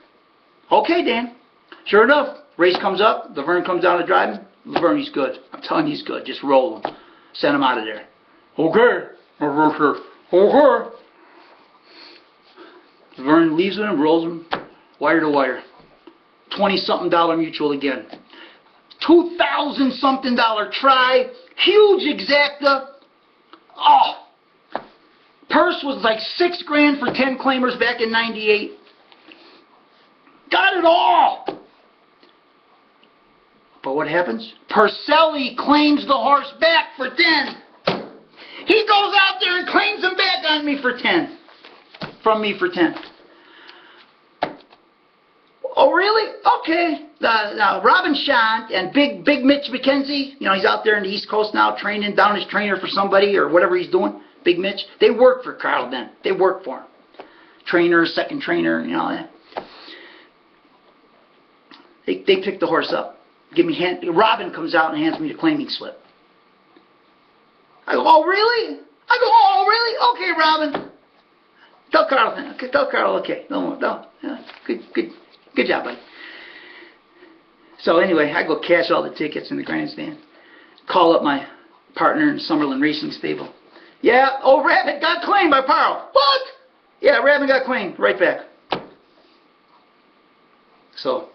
Okay, Dan. Sure enough, race comes up. Laverne comes down to driving. Laverne, he's good. I'm telling you, he's good. Just roll him. Send him out of there. Okay. Okay. Laverne leaves with him, rolls him, wire to wire. $20-something mutual again. $2,000-something try. Huge exacta. Oh. Purse was like $6,000 for 10 claimers back in '98. Got it all. But what happens? Purcelli claims the horse back for 10. He goes out there and claims him back on me for 10. From me for 10. Oh, really? Okay. Now, Robin Shant and Big Mitch McKenzie, you know, he's out there in the East Coast now training, down his trainer for somebody or whatever he's doing. Big Mitch. They work for Carl then. They work for him. Trainer, second trainer, you know. They pick the horse up. Robin comes out and hands me the claiming slip. I go, oh, really? I go, oh, really? Okay, Robin. Tell Carl, okay. No. Yeah, good job, buddy. So anyway, I go cash all the tickets in the grandstand. Call up my partner in Summerlin Racing Stable. Yeah, oh, Rabbit got claimed by Pearl. What? Yeah, Rabbit got claimed. Right back. So,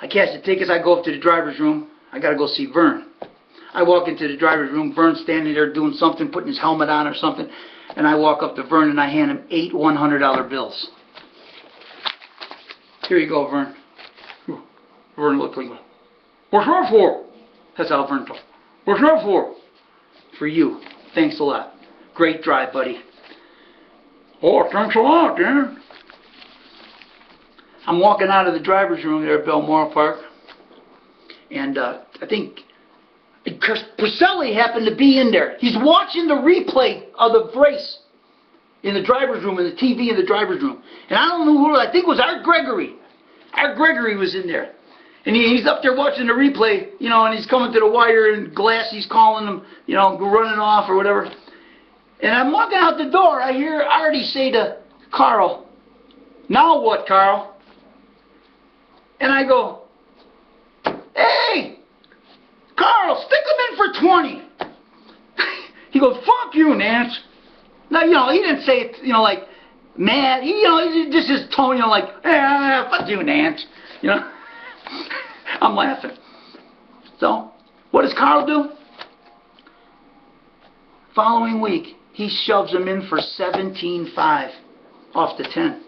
I cash the tickets. I go up to the driver's room. I got to go see Vern. I walk into the driver's room. Vern's standing there doing something, putting his helmet on or something. And I walk up to Vern and I hand him 8 $100 bills. Here you go, Vern. Vern looked like, what's that for? That's how Vern talked. What's that for? For you. Thanks a lot. Great drive, buddy. Oh, thanks a lot, Dan. I'm walking out of the driver's room there at Balmoral Park. And I think Purcelli happened to be in there. He's watching the replay of the race in the driver's room, in the TV in the driver's room. And I don't know who, I think it was Art Gregory. Art Gregory was in there. And he's up there watching the replay, you know, and he's coming to the wire and Glassy's calling him, you know, running off or whatever. And I'm walking out the door, I hear Artie say to Carl, now what, Carl? And I go, hey, Carl, stick him in for 20. He goes, fuck you, Nance. Now, you know, he didn't say it, you know, like, mad. He, you know, just his tone, you know, like, fuck you, Nance. You know? I'm laughing. So, what does Carl do? Following week, he shoves him in for 17.5 off the 10.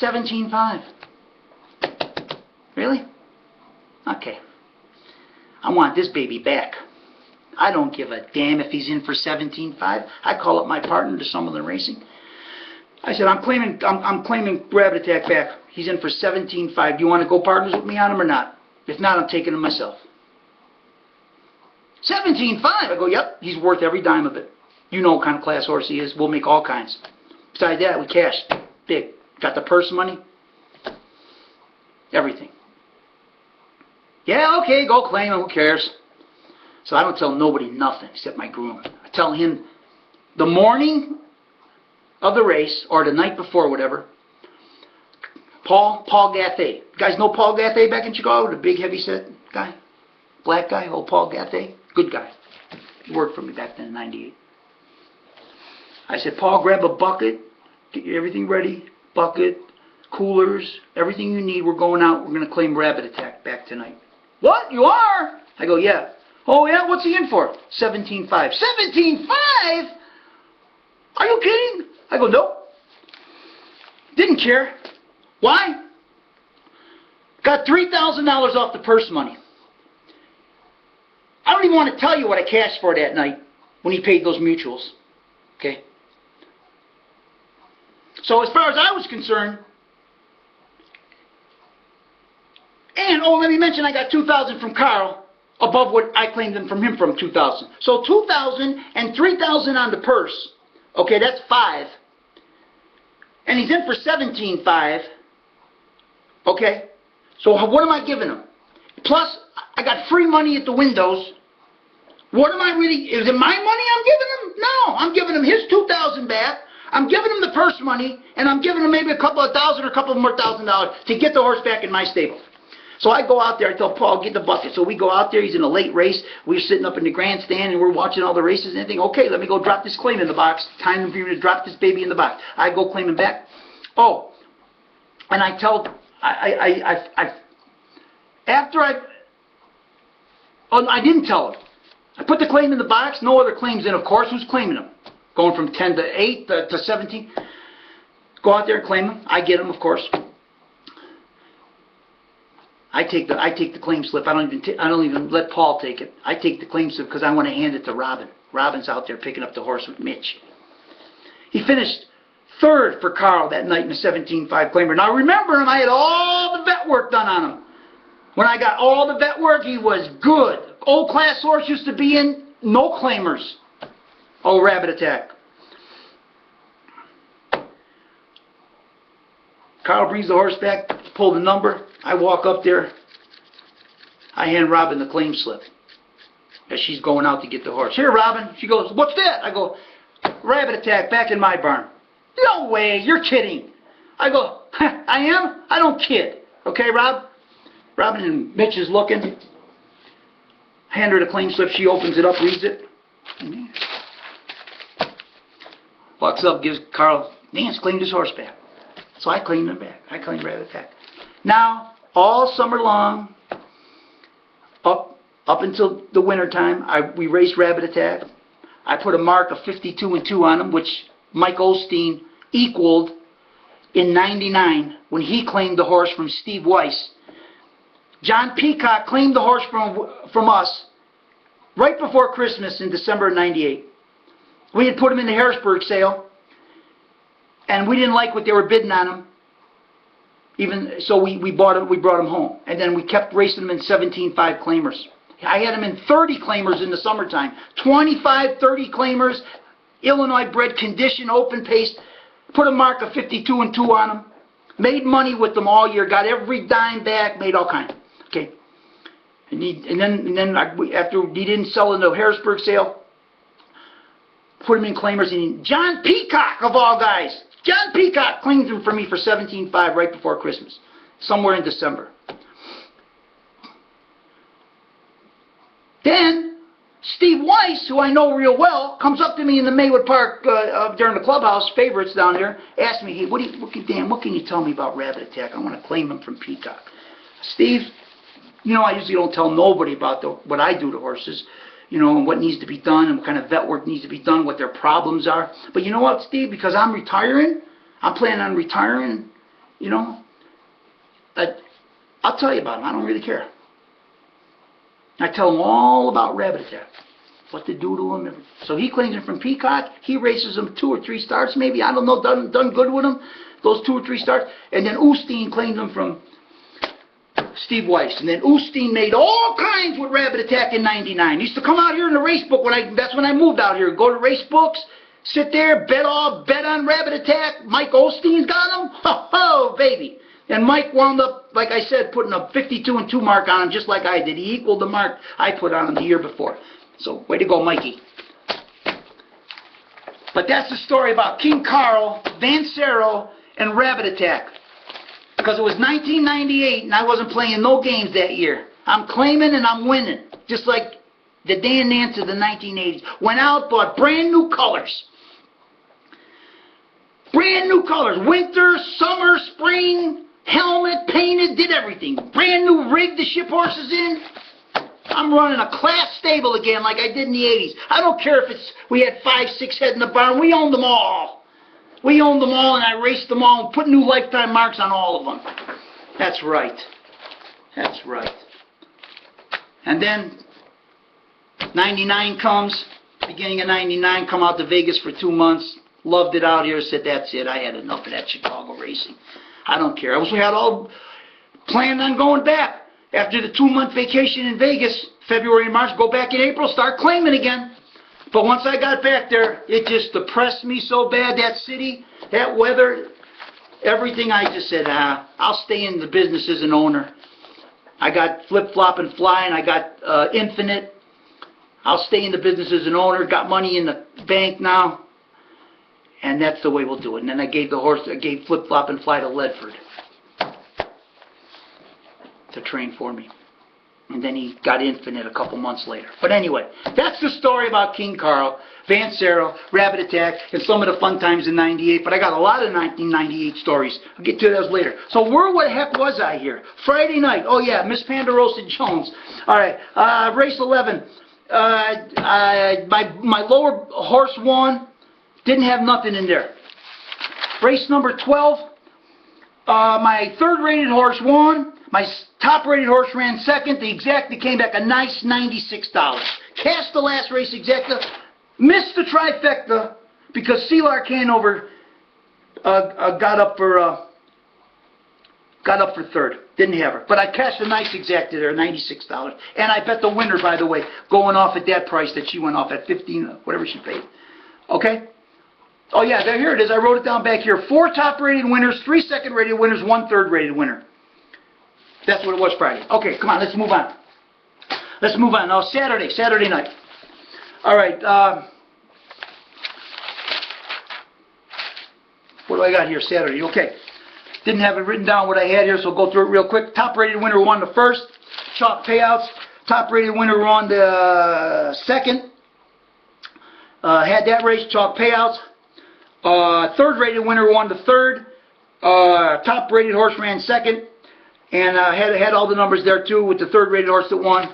17.5. Really? Okay. I want this baby back. I don't give a damn if he's in for 17.5. I call up my partner to Summerlin Racing. I said, I'm claiming Rabbit Attack back. He's in for 17.5. Do you want to go partners with me on him or not? If not, I'm taking him myself. 17.5. I go, yep, he's worth every dime of it. You know what kind of class horse he is. We'll make all kinds. Besides that, we cashed big. Got the purse money. Everything. Yeah, okay, go claim him. Who cares? So I don't tell nobody nothing except my groom. I tell him the morning of the race, or the night before, whatever, Paul Gathé. You guys know Paul Gathé back in Chicago? The big heavyset guy? Black guy? Oh, Paul Gathé? Good guy. He worked for me back then in '98. I said, Paul, grab a bucket, get everything ready, bucket, coolers, everything you need. We're going out. We're going to claim Rabbit Attack back tonight. What? You are? I go, yeah. Oh, yeah? What's he in for? 17.5. 17.5? Are you kidding? I go, nope. Didn't care. Why? Got $3,000 off the purse money. I don't even want to tell you what I cashed for that night when he paid those mutuals. Okay? So as far as I was concerned, and, oh, let me mention I got $2,000 from Carl above what I claimed them from him from $2,000. So $2,000 and $3,000 on the purse. Okay, that's $5,000. And he's in for 17.5. Okay? So what am I giving them? Plus, I got free money at the windows. What am I really, is it my money I'm giving him? No, I'm giving him his $2,000 back. I'm giving him the purse money, and I'm giving him maybe a couple of thousand or a couple more $1,000 to get the horse back in my stable. So I go out there, I tell Paul, get the bucket. So we go out there, he's in a late race. We're sitting up in the grandstand, and we're watching all the races and everything. Okay, let me go drop this claim in the box. Time for you to drop this baby in the box. I go claim him back. Oh, and I tell, I didn't tell him. I put the claim in the box, no other claims in, of course. Who's claiming them? Going from 10 to 8 to 17. Go out there and claim them. I get them, of course. I take the claim slip. I don't even let Paul take it. I take the claim slip because I want to hand it to Robin. Robin's out there picking up the horse with Mitch. He finished third for Carl that night in the 17.5 claimer. Now remember him, I had all the vet work done on him. When I got all the vet work, he was good. Old class horse used to be in, no claimers. Oh, Rabbit Attack. Carl brings the horse back, pull the number. I walk up there. I hand Robin the claim slip as she's going out to get the horse. Here, Robin. She goes, what's that? I go, Rabbit Attack back in my barn. No way, you're kidding. I go, I am? I don't kid. Okay, Rob? Robin and Mitch is looking. Hand her the claim slip. She opens it up, reads it. Walks up, gives Carl, Nance claimed his horse back. So I claimed him back. I claimed Rabbit Attack. Now, all summer long, up until the winter time, we raced Rabbit Attack. I put a mark of 52-2 on him, which Mike Osteen equaled in '99 when he claimed the horse from Steve Weiss. John Peacock claimed the horse from us right before Christmas in December of '98. We had put him in the Harrisburg sale, and we didn't like what they were bidding on him. So we brought him home, and then we kept racing him in 17.5 claimers. I had him in 30 claimers in the summertime, 25, 30 claimers, Illinois bred condition, open pace. Put a mark of 52-2 on him. Made money with them all year. Got every dime back. Made all kinds. Okay. And then after he didn't sell in the Harrisburg sale, put him in claimers. And John Peacock, of all guys, John Peacock claimed him for me for 17.5 right before Christmas, somewhere in December. Then Steve Weiss, who I know real well, comes up to me in the Maywood Park during the clubhouse favorites down there, asked me, hey, Dan, what can you tell me about Rabbit Attack? I want to claim him from Peacock. Steve, you know I usually don't tell nobody about what I do to horses, you know, and what needs to be done and what kind of vet work needs to be done, what their problems are. But you know what, Steve, because I'm retiring, I'm planning on retiring, you know, I'll tell you about him. I don't really care. I tell him all about Rabbit Attack, what to do to him. So he claims him from Peacock. He races him 2 or 3 starts, maybe. I don't know, done good with him, those 2 or 3 starts. And then Osteen claimed him from Steve Weiss. And then Osteen made all kinds with Rabbit Attack in '99. He used to come out here in the race book. That's when I moved out here. Go to race books, sit there, bet on Rabbit Attack. Mike Osteen's got him. Ho, baby. And Mike wound up, like I said, putting a 52-2 mark on him just like I did. He equaled the mark I put on him the year before. So, way to go, Mikey. But that's the story about King Carl, Vancero, and Rabbit Attack. Because it was 1998 and I wasn't playing no games that year. I'm claiming and I'm winning. Just like the Dan Nance of the 1980s. Went out, bought brand new colors. Brand new colors. Winter, summer, spring. Helmet, painted, did everything. Brand new rig to ship horses in. I'm running a class stable again like I did in the 80s. I don't care if we had 5, 6 head in the barn. We owned them all. We owned them all and I raced them all and put new lifetime marks on all of them. That's right. That's right. And then 99 comes. Beginning of 99, come out to Vegas for 2 months. Loved it out here. Said, that's it. I had enough of that Chicago racing. I don't care. I was had all planned on going back. After the 2-month vacation in Vegas, February and March, go back in April, start claiming again. But once I got back there, it just depressed me so bad, that city, that weather. everything I just said, I'll stay in the business as an owner. I got Flip Flop and Fly, and I got Infinite. I'll stay in the business as an owner. Got money in the bank now, and that's the way we'll do it. And then I gave Flip Flop and Fly to Ledford to train for me. And then he got Infinite a couple months later. But anyway, that's the story about King Carl, Vancero, Rabbit Attack, and some of the fun times in '98. But I got a lot of 1998 stories. I'll get to those later. So where the heck was I here? Friday night. Oh yeah, Miss Ponderosa Jones. All right, race 11. My lower horse won. Didn't have nothing in there. Race number 12. My third rated horse won. My top rated horse ran second. The exacta came back a nice $96. Cashed the last race exacta. Missed the trifecta because Sealar Canover got up for third. Didn't have her. But I cashed a nice exacta there, $96. And I bet the winner, by the way, going off at that price that she went off at 15, whatever she paid. Okay? Oh yeah, here it is. I wrote it down back here. 4 top rated winners, 3 second rated winners, 1 third rated winner. That's what it was Friday. Okay, come on, let's move on. Let's move on. Now, Saturday night. All right. What do I got here? Saturday. Okay. Didn't have it written down what I had here, so I'll go through it real quick. Top rated winner won the first. Chalk payouts. Top rated winner won the second. Had that race. Chalk payouts. Third rated winner won the third. Top rated horse ran second. And had all the numbers there too with the third rated horse that won.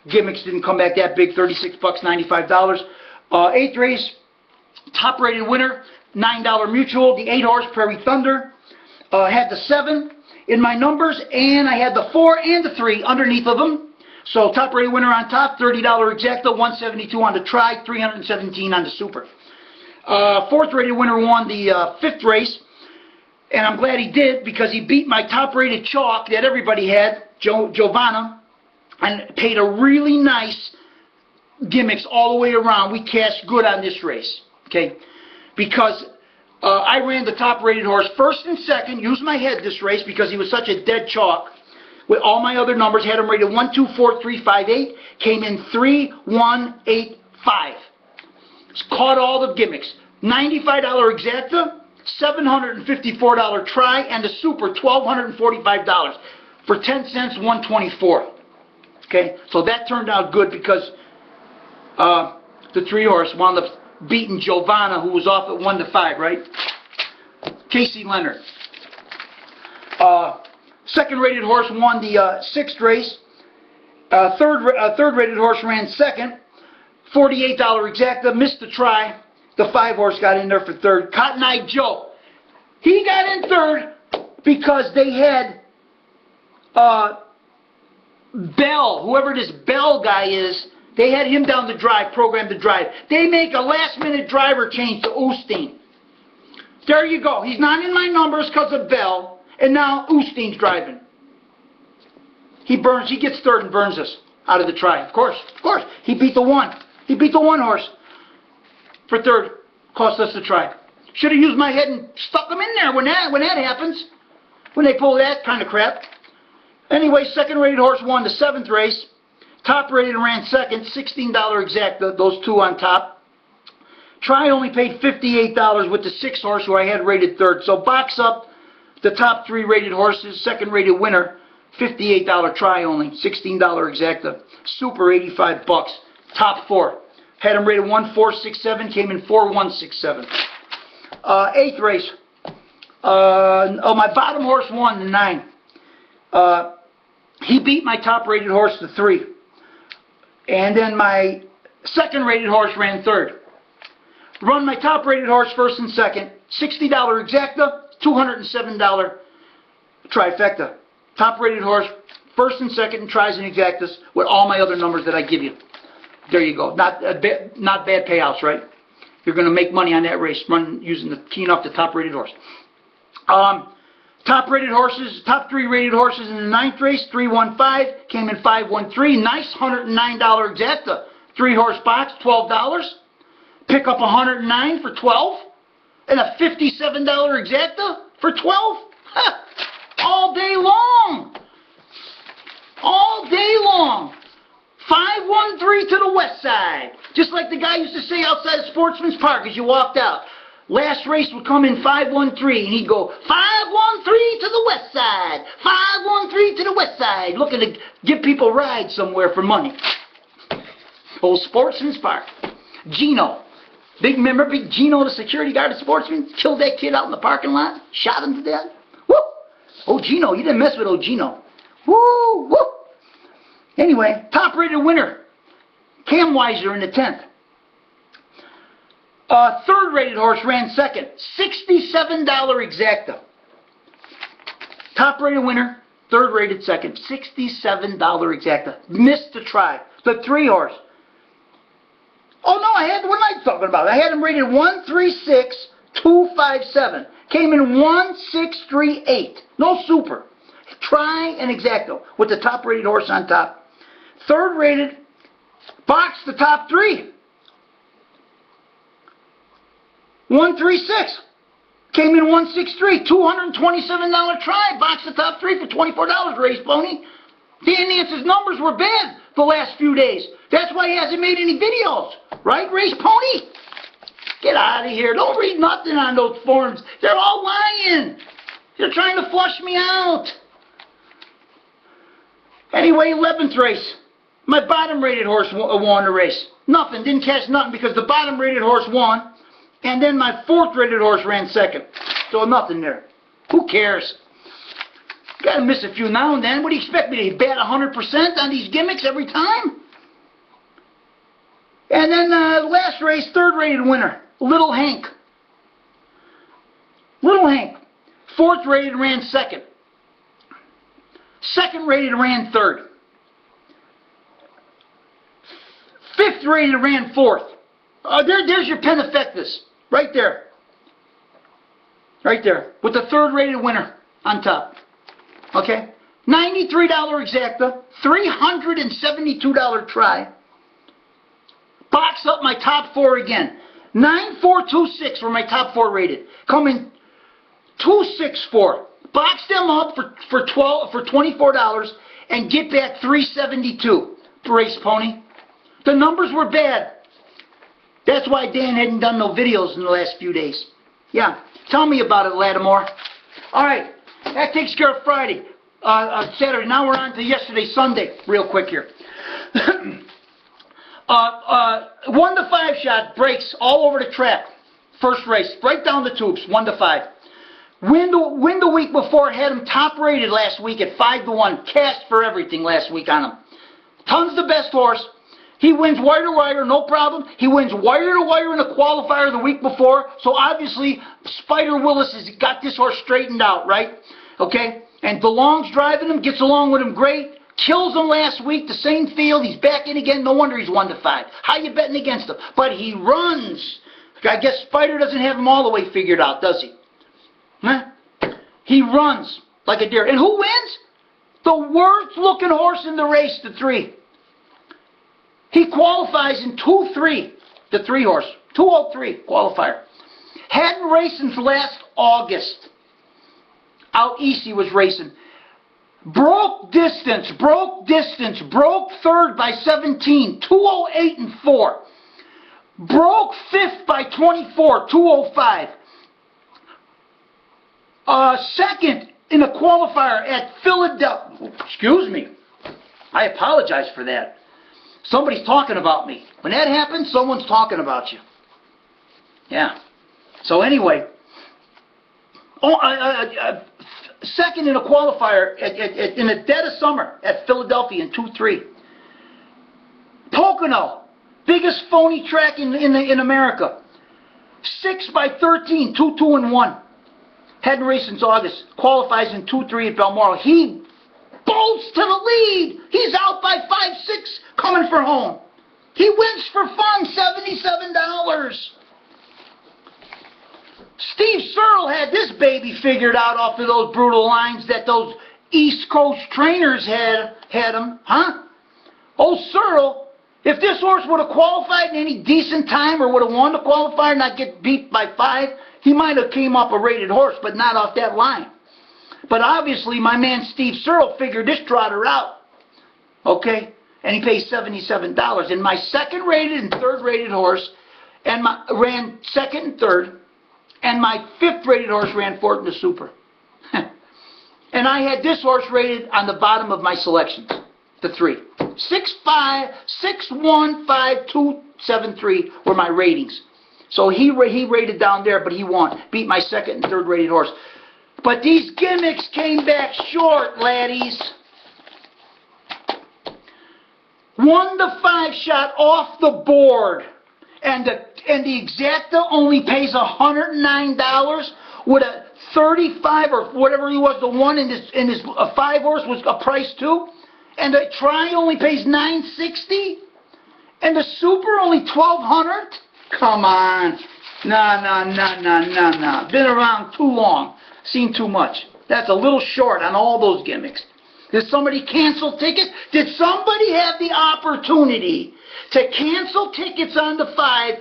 Gimmicks didn't come back that big, $36, $95. Eighth race, top rated winner, $9 mutual, the 8 horse Prairie Thunder. Had the 7 in my numbers, and I had the 4 and the 3 underneath of them. So top rated winner on top, $30 exacta, $172 on the tri, $317 on the super. Fourth rated winner won the 5th race. And I'm glad he did, because he beat my top-rated chalk that everybody had, Giovanna, and paid a really nice gimmicks all the way around. We cashed good on this race, okay? Because I ran the top-rated horse first and second, used my head this race because he was such a dead chalk. With all my other numbers, had him rated 1, 2, 4, 3, 5, 8, came in 3, 1, 8, 5. Caught all the gimmicks. $95 exacta. $754 try, and the super $1,245 for 10 cents, $124. Okay, so that turned out good because the 3 horse wound up beating Giovanna, who was off at 1 to 5, right? Casey Leonard. Second rated horse won the 6th race. Third rated horse ran second. $48 exacta, missed the try. The 5 horse got in there for third. Cotton Eye Joe. He got in third because they had Bell, whoever this Bell guy is, they had him down the drive, programmed to drive. They make a last-minute driver change to Osteen. There you go. He's not in my numbers because of Bell, and now Osteen's driving. He gets third and burns us out of the try. Of course. He beat the 1. He beat the 1 horse. For third, cost us the try. Should have used my head and stuck them in there when that happens. When they pull that kind of crap. Anyway, second rated horse won the 7th race. Top rated ran second, $16 exacta, those 2 on top. Try only paid $58 with the 6 horse who I had rated third. So box up the top 3 rated horses, second rated winner, $58 try only, $16 exacta. Super $85. Top 4. Had him rated 1,467, came in 4,167. 8th race. My bottom horse won the 9. He beat my top rated horse the 3. And then my second rated horse ran third. Run my top rated horse first and second. $60 exacta, $207 trifecta. Top rated horse first and second in tries and exactas with all my other numbers that I give you. There you go. Not bad payouts, right? You're going to make money on that race keying off the top-rated horse. Top-rated horses, top 3 rated horses in the 9th race, 315, came in 513. Nice $109 exacta. 3 horse box, $12. Pick up 109 for 12. And a $57 exacta. For 12? All day long. All day long. 513 to the west side. Just like the guy used to say outside of Sportsman's Park as you walked out. Last race would come in 513, and he'd go 513 to the west side, 513 to the west side, looking to give people rides somewhere for money. Old Sportsman's Park. Gino. Remember Big Gino, the security guard at Sportsman? Killed that kid out in the parking lot, shot him to death. Woo! Oh, Gino, you didn't mess with old Gino. Woo! Woo! Anyway, top-rated winner, Cam Weiser in the 10th. Third-rated horse ran second, $67 exacta. Top-rated winner, third-rated second, $67 exacta. Missed the try. The 3-horse. Oh no, what am I talking about? I had him rated 136,257. Came in 1638. No super. Try and exacto with the top-rated horse on top. Third-rated, boxed the top 3. 136. Came in 163. $227 try. Boxed the top 3 for $24. Race pony. Dan Nance's numbers were bad the last few days. That's why he hasn't made any videos. Right, Race Pony? Get out of here. Don't read nothing on those forums. They're all lying. They're trying to flush me out. Anyway, 11th race. My bottom-rated horse won the race. Nothing. Didn't catch nothing because the bottom-rated horse won. And then my 4th-rated horse ran second. So nothing there. Who cares? Gotta miss a few now and then. What do you expect me to bat 100% on these gimmicks every time? And then last race, third-rated winner, Little Hank. Little Hank. 4th-rated ran second. 2nd-rated ran third. 5th-rated ran 4th. There's your Penifectus. Right there. Right there. With the 3rd-rated winner on top. Okay? $93 exacta. $372 try. Box up my top 4 again. 9426 were my top 4 rated. Coming 264. Box them up for $24 and get back 372. Race pony. The numbers were bad. That's why Dan hadn't done no videos in the last few days. Yeah. Tell me about it, Lattimore. Alright. That takes care of Friday. Saturday. Now we're on to yesterday, Sunday. Real quick here. 1 to 5 shot breaks all over the track. First race, right down the tubes, 1 to 5. Win the week before, had him top rated last week at 5 to 1. Cast for everything last week on him. Ton's the best horse. He wins wire to wire, no problem. He wins wire to wire in a qualifier the week before. So obviously, Spider Willis has got this horse straightened out, right? Okay? And DeLong's driving him, gets along with him great. Kills him last week, the same field. He's back in again. No wonder he's 1 to 5. How you betting against him? But he runs. I guess Spider doesn't have him all the way figured out, does he? Huh? He runs like a deer. And who wins? The worst looking horse in the race, the 3. He qualifies in 2-3. The 3 horse. 203 qualifier. Hadn't raced since last August. Out east he was racing. Broke distance, broke 3rd by 17, 208 and 4. Broke 5th by 24, 205. Second in a qualifier at Philadelphia. Excuse me. I apologize for that. Somebody's talking about me. When that happens, someone's talking about you. Yeah. So anyway. Second in a qualifier in the dead of summer at Philadelphia in 2-3. Pocono, biggest phony track in America. 6 by 13, 2-2 and 1. Hadn't raced since August. Qualifies in 2-3 at Balmoral. He bolts to the lead. He's out by 5-6 coming for home. He wins for fun, $77. Steve Searle had this baby figured out off of those brutal lines that those East Coast trainers had him, huh? Old Searle, if this horse would have qualified in any decent time or would have won the qualifier and not get beat by 5, He might have came up a rated horse, but not off that line. But obviously, my man Steve Searle figured this trotter out. Okay? And he pays $77. And my second rated and third rated horse ran second and third. And my fifth rated horse ran fourth in the super. And I had this horse rated on the bottom of my selections. The 3. 6'5", 6'1", 5'2", 7'3" were my ratings. So he rated down there, but he won. Beat my second and third rated horse. But these gimmicks came back short, laddies. 1 to 5 shot off the board. And the exacta only pays $109 with a 35 or whatever he was. The one in his 5 horse was a price too. And the try only pays $960, and the super only $1,200. Come on, nah. Been around too long, seen too much. That's a little short on all those gimmicks. Did somebody cancel tickets? Did somebody have the opportunity to cancel tickets on the 5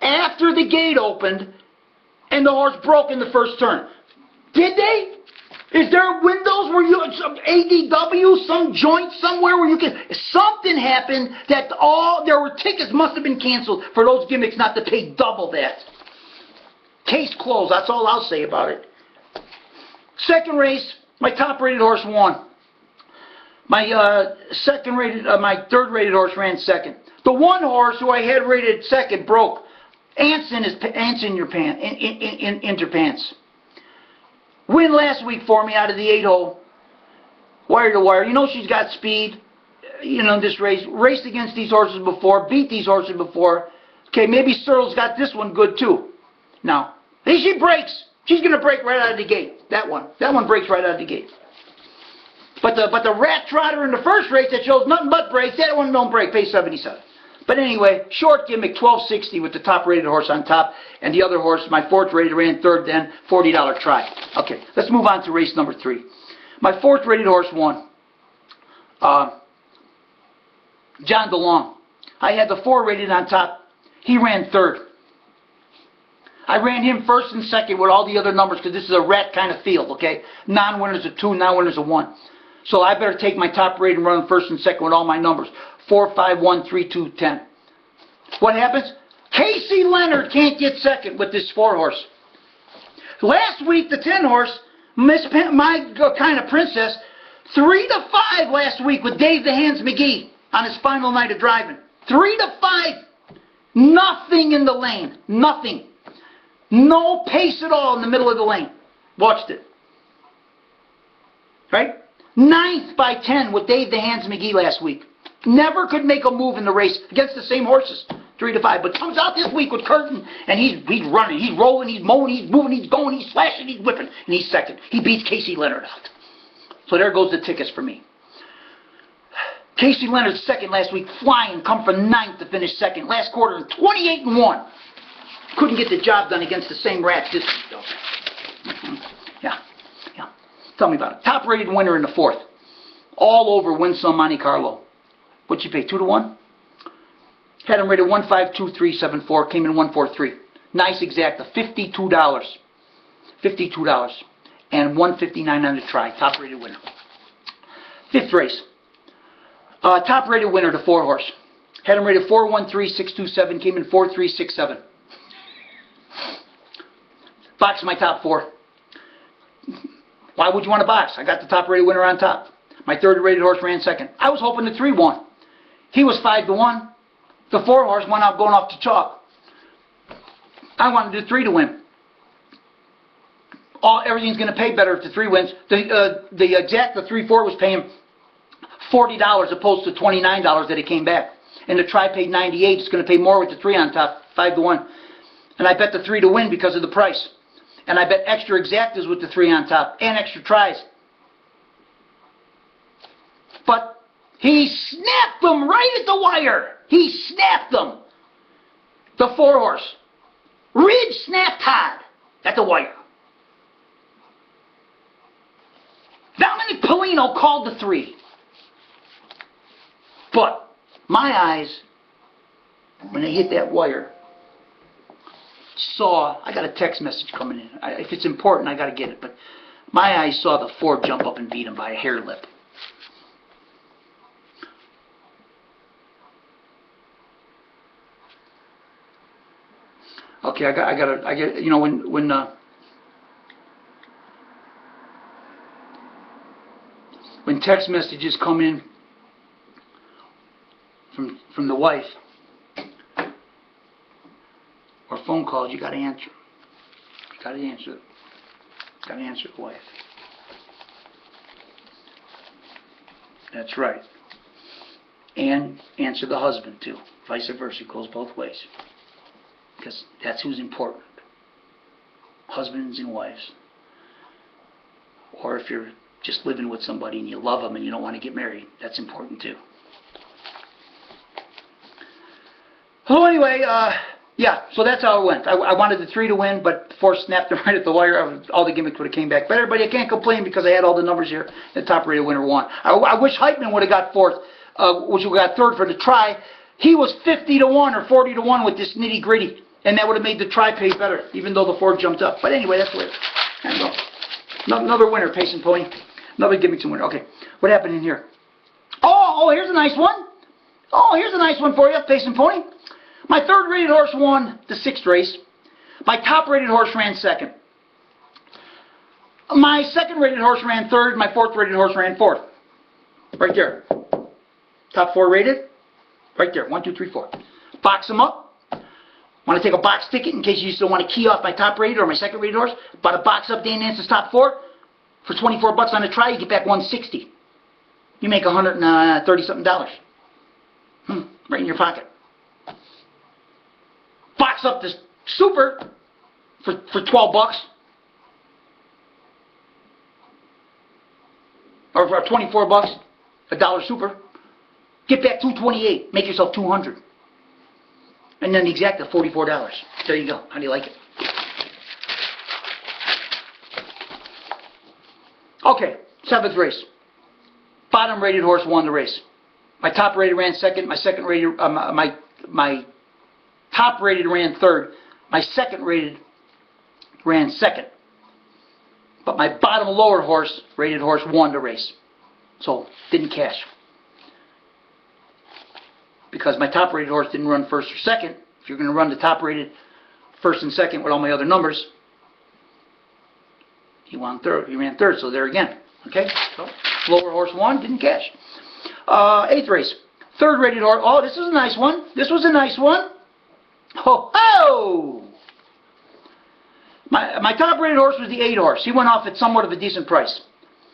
after the gate opened and the horse broke in the first turn? Did they? Is there windows where you, some ADW, some joint somewhere where you can, something happened that there were tickets must have been canceled for those gimmicks not to pay double that. Case closed, that's all I'll say about it. Second race, my top rated horse won. My my third rated horse ran second. The one horse who I had rated second broke. Ants in your pants. Win last week for me out of the 8-hole. Wire to wire. You know she's got speed. You know this race. Raced against these horses before. Beat these horses before. Okay, maybe Searle's got this one good too. Now, she breaks. She's going to break right out of the gate. That one breaks right out of the gate. But the rat trotter in the first race that shows nothing but breaks, that one don't break. Pays $77. But anyway, short gimmick, $12.60 with the top rated horse on top, and the other horse, my fourth rated, ran third then, $40 try. Okay, let's move on to race number 3. My fourth rated horse won. John DeLong. I had the 4 rated on top. He ran third. I ran him first and second with all the other numbers because this is a rat kind of field, okay? Non-winners of 2, non-winners of 1. So I better take my top rated and run first and second with all my numbers. 4, 5, 1, 3, 2, 10. What happens? Casey Leonard can't get second with this 4 horse. Last week, the 10 horse, my kind of princess, 3 to 5 last week with Dave the Hands McGee on his final night of driving. 3 to 5. Nothing in the lane. Nothing. No pace at all in the middle of the lane. Watched it. Right? 9th by 10 with Dave the Hands McGee last week. Never could make a move in the race against the same horses, 3 to 5. But comes out this week with Curtin, and he's running, he's rolling, he's mowing, he's moving, he's going, he's slashing, he's whipping, and he's second. He beats Casey Leonard out. So there goes the tickets for me. Casey Leonard's second last week, flying, come from 9th to finish second. Last quarter, 28-1. Couldn't get the job done against the same rats this week, though. Yeah. Tell me about it. Top rated winner in the 4th. All over Win Some Monte Carlo. What'd you pay, 2 to 1? Had him rated 152,374, came in 143. Nice exacta, $52. $52. And $159 on the try. Top rated winner. 5th race. Top rated winner, the 4 horse. Had him rated 413,627, came in 4367. Box my top 4. Why would you want to box? I got the top rated winner on top. My 3rd rated horse ran second. I was hoping the 3 won. He was 5 to 1. The 4 horse went out going off the chalk. I wanted the 3 to win. Everything's going to pay better if the 3 wins. The 3-4 was paying $40 opposed to $29 that it came back. And the try paid $98. It's going to pay more with the 3 on top, 5 to 1. And I bet the 3 to win because of the price. And I bet extra exactas with the 3 on top and extra tries. But he snapped them right at the wire. He snapped them. The 4 horse. Ridge snapped Todd at the wire. Dominic Polino called the 3. But my eyes, when they hit that wire, saw, I got a text message coming in. If it's important, I got to get it. But my eyes saw the Ford jump up and beat him by a hair lip. Okay, I got. You know, when text messages come in from the wife or phone calls, you got to answer. You got to answer. Got to answer the wife. That's right. And answer the husband too. Vice versa, it goes both ways. Because that's who's important. Husbands and wives. Or if you're just living with somebody and you love them and you don't want to get married, that's important too. So anyway, yeah, so that's how it went. I wanted the 3 to win, but 4 snapped them right at the wire. All the gimmicks would have came back. But everybody, I can't complain because I had all the numbers here. The top rated winner won. I wish Heitman would have got 4th, which would have got 3rd for the try. He was 50 to 1 or 40 to 1 with this nitty gritty. And that would have made the try pay better, even though the Ford jumped up. But anyway, that's the way it is. There you go. Another winner, Pace and Pony. Another gimmicks and winner. Okay, what happened in here? Oh, here's a nice one. Oh, here's a nice one for you, Pace and Pony. My 3rd rated horse won the 6th race. My top rated horse ran 2nd. My 2nd rated horse ran 3rd. My 4th rated horse ran 4th. Right there. Top 4 rated. Right there. 1, 2, 3, 4. Box them up. Want to take a box ticket in case you still want to key off my top rated or my 2nd rated horse? Bought a box up DNRS top 4 for $24 on a try. You get back $160. You make $130 something. Right in your pocket. Box up this super for $12 or for $24, a dollar super. Get back $228. Make yourself $200. And then the exacta $44. There you go. How do you like it? Okay, 7th race. Bottom rated horse won the race. My top rated ran 2nd. My 2nd rated, my top rated ran 3rd. My 2nd rated ran 2nd. But my bottom lower horse, rated horse, won the race. So, didn't cash. Because my top rated horse didn't run 1st or 2nd. If you're going to run the top rated 1st and 2nd with all my other numbers, he won 3rd. He ran 3rd, so there again. Okay? So, lower horse won, didn't cash. 8th race. 3rd rated horse. Oh, this was a nice one. This was a nice one. Ho! My top rated horse was the 8 horse. He went off at somewhat of a decent price.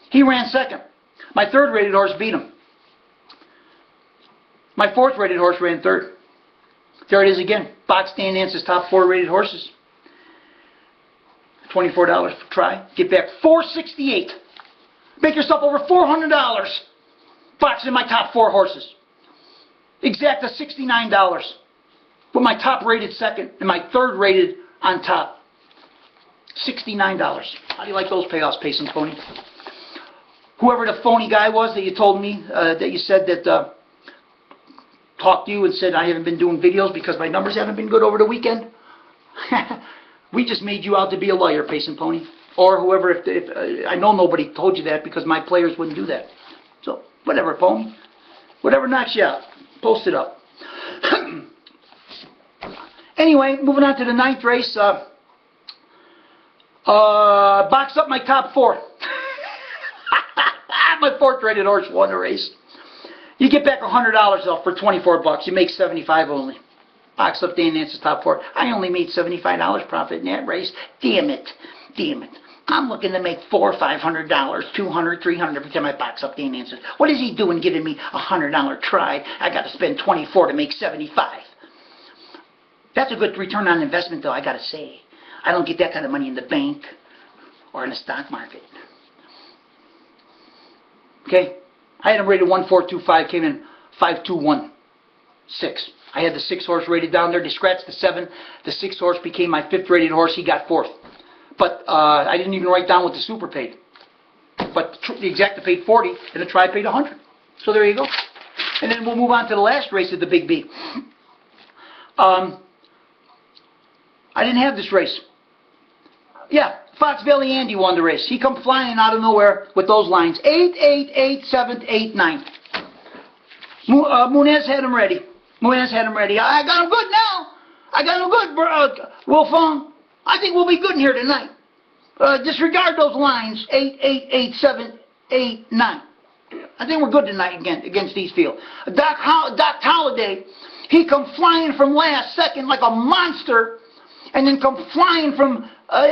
He ran 2nd. My 3rd rated horse beat him. My 4th rated horse ran 3rd. There it is again. Box DNRS top 4 rated horses. $24 per try. Get back $468. Make yourself over $400. Boxing my top 4 horses. Exacta $69. With my top rated 2nd and my 3rd rated on top. $69. How do you like those payoffs, Pace and Pony? Whoever the phony guy was that you told me, that you said that talked to you and said I haven't been doing videos because my numbers haven't been good over the weekend. We just made you out to be a liar, Pace and Pony. Or whoever, if I know nobody told you that because my players wouldn't do that. So, whatever, Pony. Whatever knocks you out. Post it up. Anyway, moving on to the 9th race. Box up my top 4. My 4th rated horse won the race. You get back $100 off for $24. You make $75 only. Box up DNRS top 4. I only made $75 profit in that race. Damn it. Damn it. I'm looking to make $400 or $500, $200, $300 every time I box up DNRS. What is he doing giving me a $100 try? I got to spend $24 to make $75. That's a good return on investment, though, I got to say. I don't get that kind of money in the bank or in the stock market. Okay? I had him rated 1425, came in 5216. I had the 6 horse rated down there. They scratched the 7. The 6 horse became my 5th rated horse. He got 4th. But I didn't even write down what the super paid. But the exacta paid 40 and the try paid 100. So there you go. And then we'll move on to the last race of the Big B. I didn't have this race. Yeah, Fox Valley Andy won the race. He come flying out of nowhere with those lines. 8, 8, 8, 7, 8, 9. Munez had him ready. Munez had him ready. I got him good now. I got him good, Wolfong. I think we'll be good in here tonight. Disregard those lines. 8, 8, 8, 7, 8, 9. I think we're good tonight against Eastfield. Doc Holliday, he come flying from last second like a monster, and then come flying from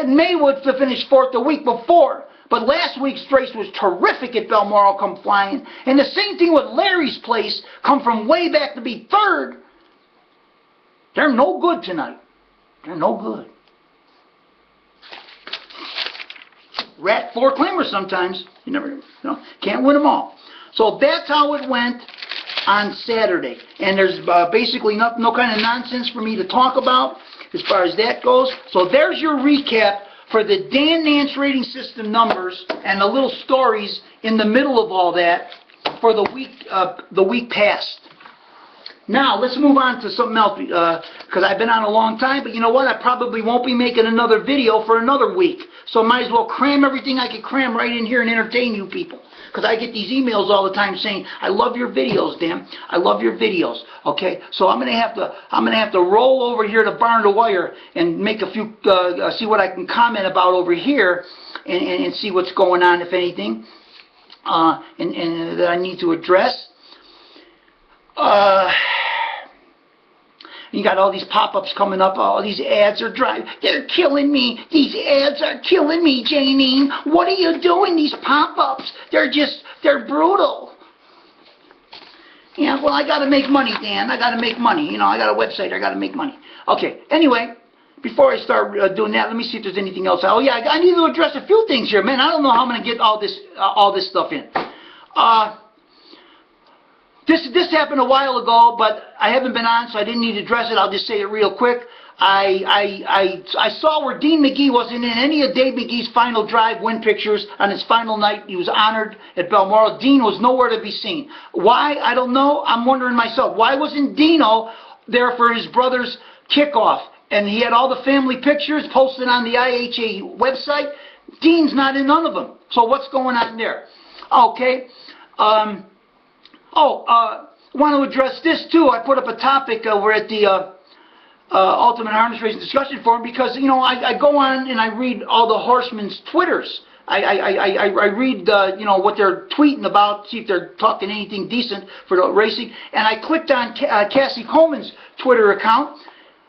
Maywood to finish fourth the week before. But last week's race was terrific at Balmoral, come flying. And the same thing with Larry's place, come from way back to be third. They're no good tonight. They're no good. Rat four-claimers sometimes. You never, can't win them all. So that's how it went on Saturday. And there's basically no kind of nonsense for me to talk about as far as that goes. So there's your recap for the Dan Nance rating system numbers and the little stories in the middle of all that for the week past. Now, let's move on to something else, because I've been on a long time, but you know what? I probably won't be making another video for another week. So I might as well cram everything I can cram right in here and entertain you people. Because I get these emails all the time saying, I love your videos, Dan. I love your videos. Okay? So I'm gonna have to roll over here to Barn to Wire and make a few, see what I can comment about over here and see what's going on, if anything, and that I need to address. You got all these pop-ups coming up, all these ads are they're killing me. These ads are killing me, Janine. What are you doing, these pop-ups? They're brutal. Yeah, well, I gotta make money, Dan. I gotta make money. I got a website, I gotta make money. Okay, anyway, before I start doing that, let me see if there's anything else. Oh yeah, I need to address a few things here, man. I don't know how I'm gonna get all this stuff in. This happened a while ago, but I haven't been on, so I didn't need to address it. I'll just say it real quick. I saw where Dean McGee wasn't in any of Dave McGee's final drive win pictures on his final night. He was honored at Balmoral. Dean was nowhere to be seen. Why? I don't know. I'm wondering myself. Why wasn't Dino there for his brother's kickoff? And he had all the family pictures posted on the IHA website. Dean's not in none of them. So what's going on there? Okay. Want to address this too. I put up a topic over at the Ultimate Harness Racing Discussion Forum because, I go on and I read all the horsemen's Twitters. I read, what they're tweeting about, see if they're talking anything decent for the racing. And I clicked on Cassie Coleman's Twitter account,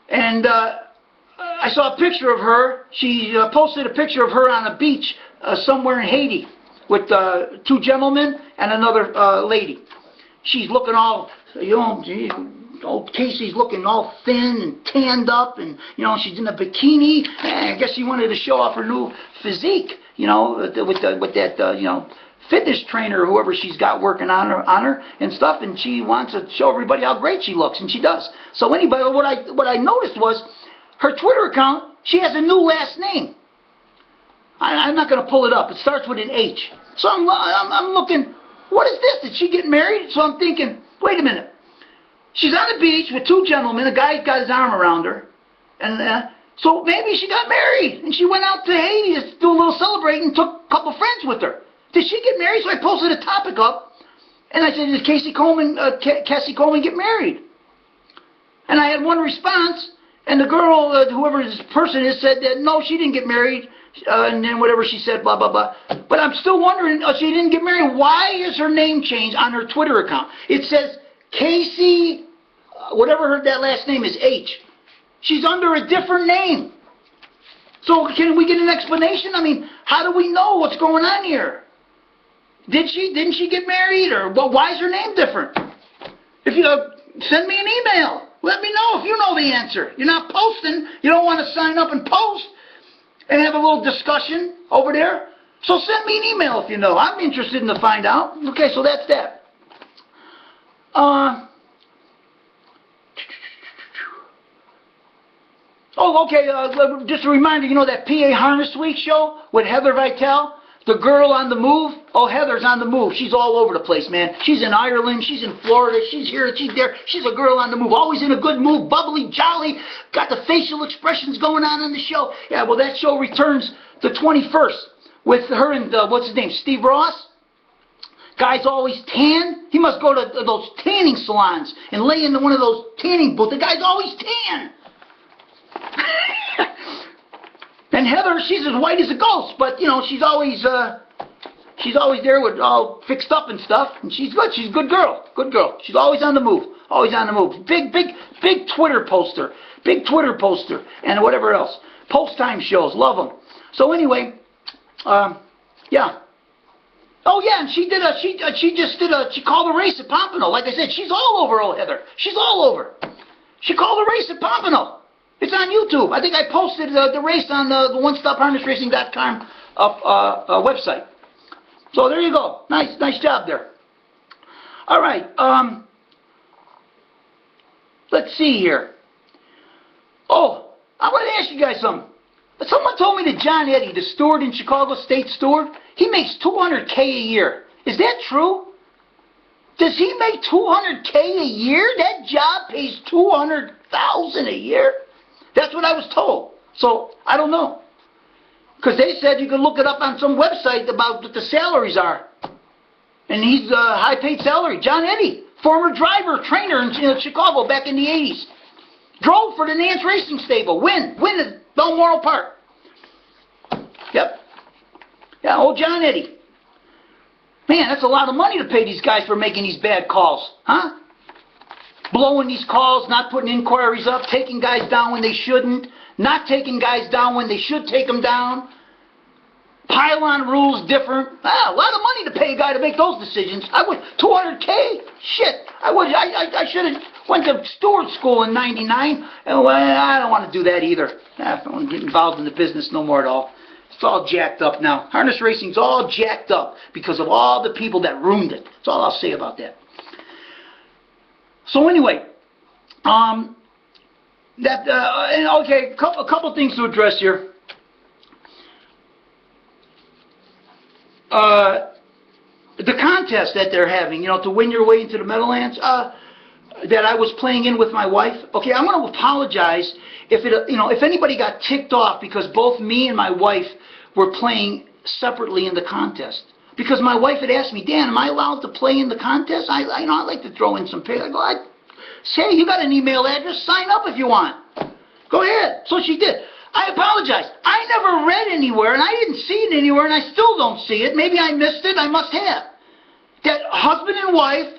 and I saw a picture of her. She posted a picture of her on a beach somewhere in Haiti with two gentlemen and another lady. She's looking all, old Casey's looking all thin and tanned up, and, she's in a bikini. I guess she wanted to show off her new physique, with that, fitness trainer or whoever she's got working on her and stuff, and she wants to show everybody how great she looks, and she does. So anyway, what I noticed was her Twitter account, she has a new last name. I'm not going to pull it up. It starts with an H. So I'm looking, what is this? Did she get married? So I'm thinking, wait a minute. She's on the beach with two gentlemen. A guy's got his arm around her. And so maybe she got married. And she went out to Haiti to do a little celebrating and took a couple friends with her. Did she get married? So I posted a topic up. And I said, did Cassie Coleman get married? And I had one response. And the girl, whoever this person is, said that no, she didn't get married. And then whatever she said, blah, blah, blah. But I'm still wondering, she didn't get married. Why is her name changed on her Twitter account? It says Casey, whatever that last name is, H. She's under a different name. So can we get an explanation? I mean, how do we know what's going on here? Didn't she get married? Or why is her name different? If you send me an email, let me know if you know the answer. You're not posting. You don't want to sign up and post and have a little discussion over there. So send me an email if you know. I'm interested in to find out. Okay, so that's that. Just a reminder, that PA Harness Week show with Heather Vitale The girl on the move, oh, Heather's on the move. She's all over the place, man. She's in Ireland, she's in Florida, she's here, she's there. She's a girl on the move, always in a good mood, bubbly, jolly, got the facial expressions going on the show. Yeah, well, that show returns the 21st with her and, what's his name, Steve Ross. Guy's always tan. He must go to those tanning salons and lay in one of those tanning booths. The guy's always tan. And Heather, she's as white as a ghost, but you know, she's always there with all fixed up and stuff, and she's good. She's a good girl. Good girl. She's always on the move. Always on the move. Big Twitter poster. Big Twitter poster and whatever else. Post time shows. Love them. So anyway, yeah. Oh yeah, and she called a race at Pompano. Like I said, she's all over old Heather. She's all over. She called a race at Pompano. It's on YouTube. I think I posted the race on the OneStopHarnessRacing.com website. So there you go. Nice job there. All right. Let's see here. Oh, I want to ask you guys something. Someone told me that John Eddy, the steward in Chicago, state steward, he makes $200K a year. Is that true? Does he make $200K a year? That job pays $200,000 a year? That's what I was told. So, I don't know. Because they said you can look it up on some website about what the salaries are. And he's a high-paid salary. John Eddy, former driver, trainer in Chicago back in the 80s. Drove for the Nance Racing Stable. Win at Balmoral Park. Yep. Yeah, old John Eddy. Man, that's a lot of money to pay these guys for making these bad calls. Huh? Blowing these calls, not putting inquiries up, taking guys down when they shouldn't, not taking guys down when they should take them down. Pylon rules different. A lot of money to pay a guy to make those decisions. I would $200K. Shit. I should have went to steward school in '99. Well, I don't want to do that either. I don't want to get involved in the business no more at all. It's all jacked up now. Harness racing's all jacked up because of all the people that ruined it. That's all I'll say about that. So anyway, okay, a couple things to address here. The contest that they're having, you know, to win your way into the Meadowlands, that I was playing in with my wife. Okay, I'm going to apologize if anybody got ticked off because both me and my wife were playing separately in the contest. Because my wife had asked me, Dan, am I allowed to play in the contest? I'd like to throw in some pay. I go, say, you got an email address, sign up if you want. Go ahead. So she did. I apologize. I never read anywhere, and I didn't see it anywhere, and I still don't see it. Maybe I missed it. I must have. That husband and wife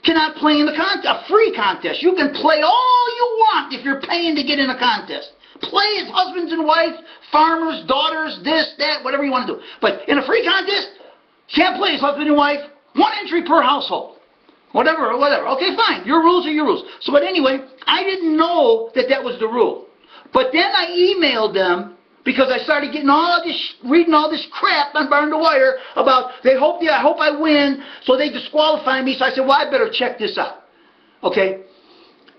cannot play in the contest. A free contest. You can play all you want if you're paying to get in a contest. Play as husbands and wives, farmers, daughters, this, that, whatever you want to do. But in a free contest, you can't play as husband and wife. One entry per household. Whatever. Okay, fine. Your rules are your rules. So, but anyway, I didn't know that was the rule. But then I emailed them because I started getting reading all this crap on Barn to Wire about I hope I win, so they disqualify me. So I said, well, I better check this out. Okay?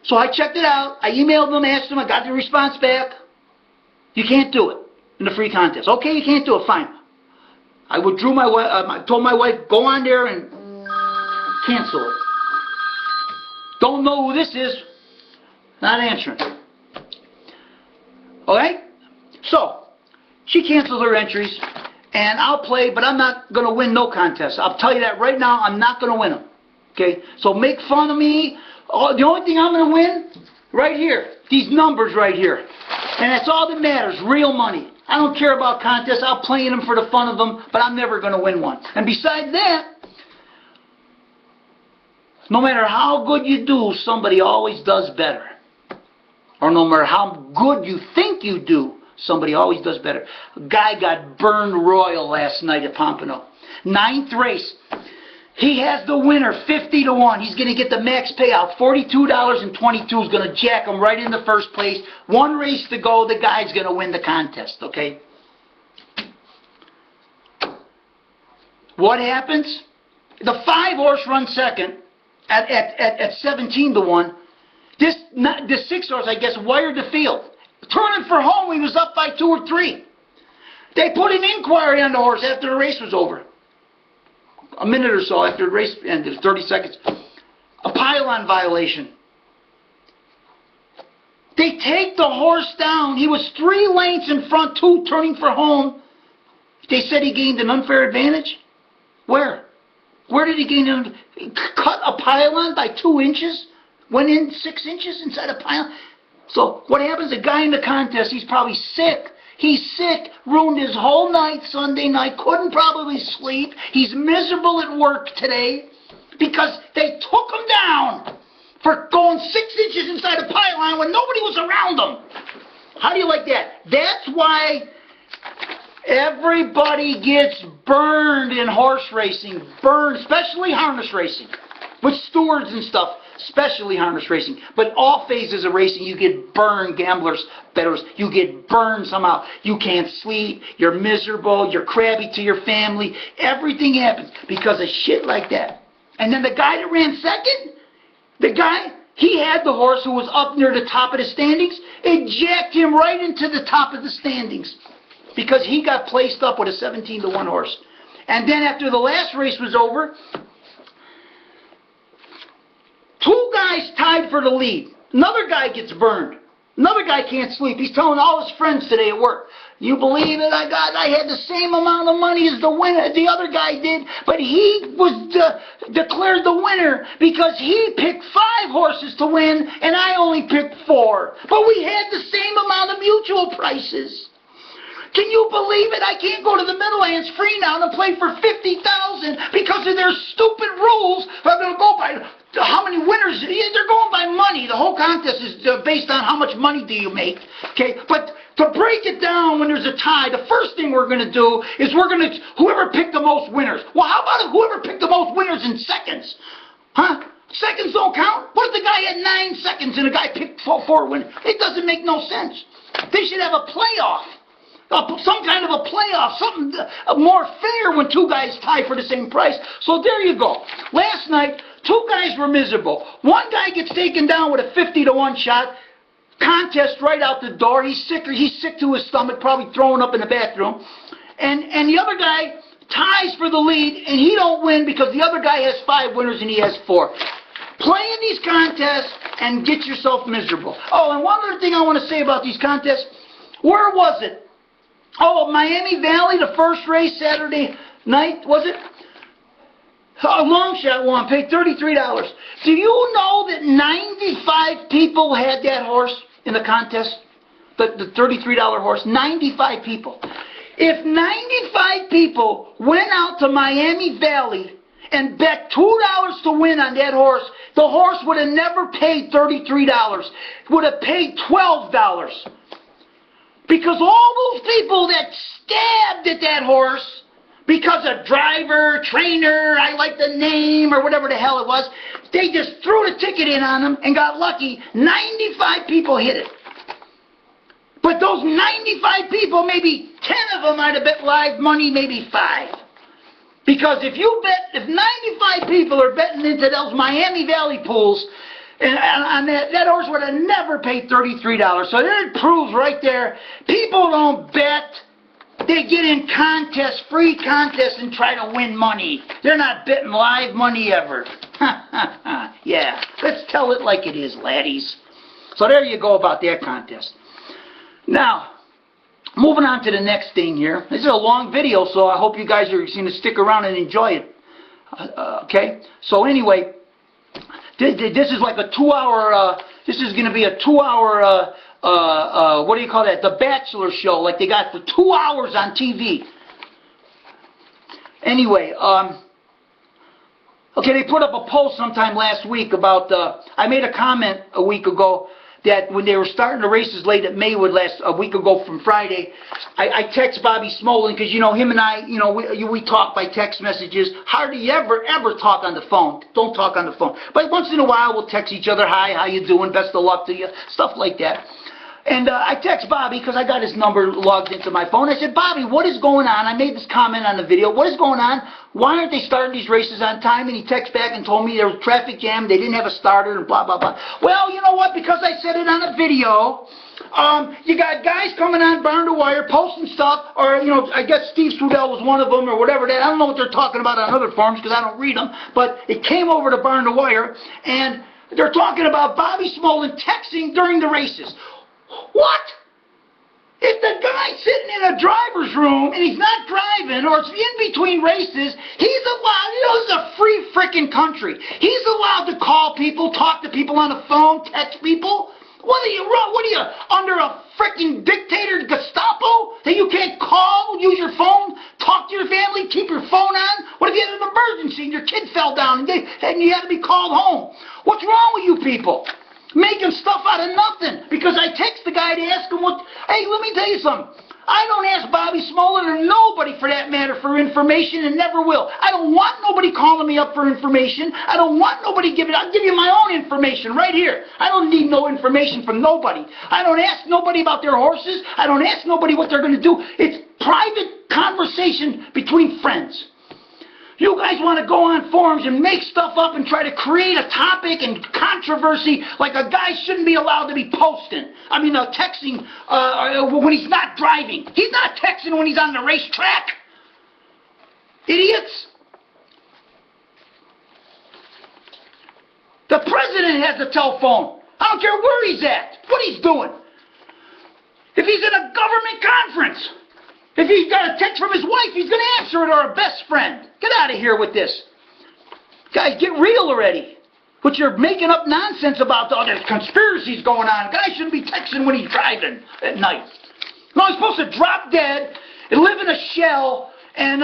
So I checked it out. I emailed them, asked them. I got the response back. You can't do it in the free contest. Okay, you can't do it. Fine. I withdrew my wife. I told my wife, go on there and cancel it. Don't know who this is. Not answering. Alright? So, she canceled her entries, and I'll play, but I'm not going to win no contest. I'll tell you that right now, I'm not going to win them. Okay? So make fun of me. The only thing I'm going to win, right here, these numbers right here. And that's all that matters, real money. I don't care about contests. I'll play in them for the fun of them, but I'm never going to win one. And besides that, no matter how good you do, somebody always does better. Or no matter how good you think you do, somebody always does better. A guy got burned royal last night at Pompano. 9th race. He has the winner, 50-1. He's going to get the max payout. $42.22 is going to jack him right in the first place. One race to go, the guy's going to win the contest, okay? What happens? The 5-horse runs second at 17-1. The 6-horse, I guess, wired the field. Turning for home, he was up by 2 or 3. They put an inquiry on the horse after the race was over. A minute or so after the race ended, 30 seconds. A pylon violation. They take the horse down. He was 3 lengths in front, 2 turning for home. They said he gained an unfair advantage? Where? Where did he gain an cut a pylon by 2 inches? Went in 6 inches inside a pylon? So what happens? The guy in the contest, he's probably sick. He's sick, ruined his whole night Sunday night, couldn't probably sleep. He's miserable at work today because they took him down for going 6 inches inside a pylon when nobody was around him. How do you like that? That's why everybody gets burned in horse racing. Burned, especially harness racing. With stewards and stuff. Especially harness racing. But all phases of racing, you get burned, gamblers, bettors. You get burned somehow. You can't sleep. You're miserable. You're crabby to your family. Everything happens because of shit like that. And then the guy that ran second, he had the horse who was up near the top of the standings. It jacked him right into the top of the standings because he got placed up with a 17-1 horse. And then after the last race was over, 2 guys tied for the lead. Another guy gets burned. Another guy can't sleep. He's telling all his friends today at work, you believe it? I had the same amount of money as the winner, the other guy did, but he was declared the winner because he picked 5 horses to win and I only picked 4. But we had the same amount of mutual prices. Can you believe it? I can't go to the Meadowlands free now and play for $50,000 because of their stupid rules. I'm going to go by how many winners. They're going by money. The whole contest is based on how much money do you make. Okay, but to break it down when there's a tie, the first thing we're going to do is whoever picked the most winners. Well, how about whoever picked the most winners in seconds? Huh? Seconds don't count? What if the guy had 9 seconds and the guy picked 4 winners? It doesn't make no sense. They should have a playoff. Some kind of a playoff, something more fair when 2 guys tie for the same price. So there you go. Last night, 2 guys were miserable. One guy gets taken down with a 50-1 shot. Contest right out the door. He's sick to his stomach, probably throwing up in the bathroom. And the other guy ties for the lead, and he don't win because the other guy has 5 winners and he has 4. Play in these contests and get yourself miserable. Oh, and one other thing I want to say about these contests. Where was it? Oh, Miami Valley, the first race Saturday night, was it? A long shot won, paid $33. Do you know that 95 people had that horse in the contest? The $33 horse, 95 people. If 95 people went out to Miami Valley and bet $2 to win on that horse, the horse would have never paid $33. Would have paid $12. Because all those people that stabbed at that horse, because a driver, trainer, I like the name, or whatever the hell it was, they just threw the ticket in on them and got lucky. 95 people hit it. But those 95 people, maybe 10 of them might have bet live money, maybe 5. Because if 95 people are betting into those Miami Valley pools, and that horse would have never paid $33. So that proves right there, people don't bet. They get in contests, free contests, and try to win money. They're not betting live money ever. Yeah, let's tell it like it is, laddies. So there you go about that contest. Now, moving on to the next thing here. This is a long video, so I hope you guys are going to stick around and enjoy it. Okay? So anyway, this is like a 2-hour, this is going to be a 2-hour, what do you call that? The Bachelor show, like they got for 2 hours on TV. Anyway, okay, they put up a post sometime last week about, I made a comment a week ago that when they were starting the races late at Maywood a week ago from Friday, I text Bobby Smolin, because, you know, him and I, you know, we talk by text messages. Hardly ever talk on the phone. Don't talk on the phone. But once in a while, we'll text each other, hi, how you doing, best of luck to you, stuff like that. And I text Bobby, because I got his number logged into my phone. I said, Bobby, what is going on? I made this comment on the video. What is going on? Why aren't they starting these races on time? And he texted back and told me there was traffic jam, they didn't have a starter, and blah, blah, blah. Well, you know what? Because I said it on a video, you got guys coming on Barn to Wire posting stuff, or, you know, I guess Steve Strudel was one of them, or whatever that. I don't know what they're talking about on other forums, because I don't read them, but it came over to Barn to Wire, and they're talking about Bobby Smolin texting during the races. What? If the guy's sitting in a driver's room and he's not driving, or it's in between races, he's allowed, you know, this is a free frickin' country. He's allowed to call people, talk to people on the phone, text people. What are you, under a frickin' dictator Gestapo? That you can't call, use your phone, talk to your family, keep your phone on? What if you had an emergency and your kid fell down and you had to be called home? What's wrong with you people? Making stuff out of nothing, because I text the guy to ask him what, hey, let me tell you something. I don't ask Bobby Smolin, or nobody for that matter, for information, and never will. I don't want nobody calling me up for information. I don't want nobody giving, I'll give you my own information right here. I don't need no information from nobody. I don't ask nobody about their horses. I don't ask nobody what they're going to do. It's private conversation between friends. You guys want to go on forums and make stuff up and try to create a topic and controversy like a guy shouldn't be allowed to be posting. I mean, texting when he's not driving. He's not texting when he's on the racetrack. Idiots. The president has a telephone. I don't care where he's at, what he's doing. If he's in a government conference, if he's got a text from his wife, he's going to answer it, or a best friend. Get out of here with this. Guys, get real already. But you're making up nonsense about there's conspiracies going on. Guys shouldn't be texting when he's driving at night. No, he's supposed to drop dead and live in a shell and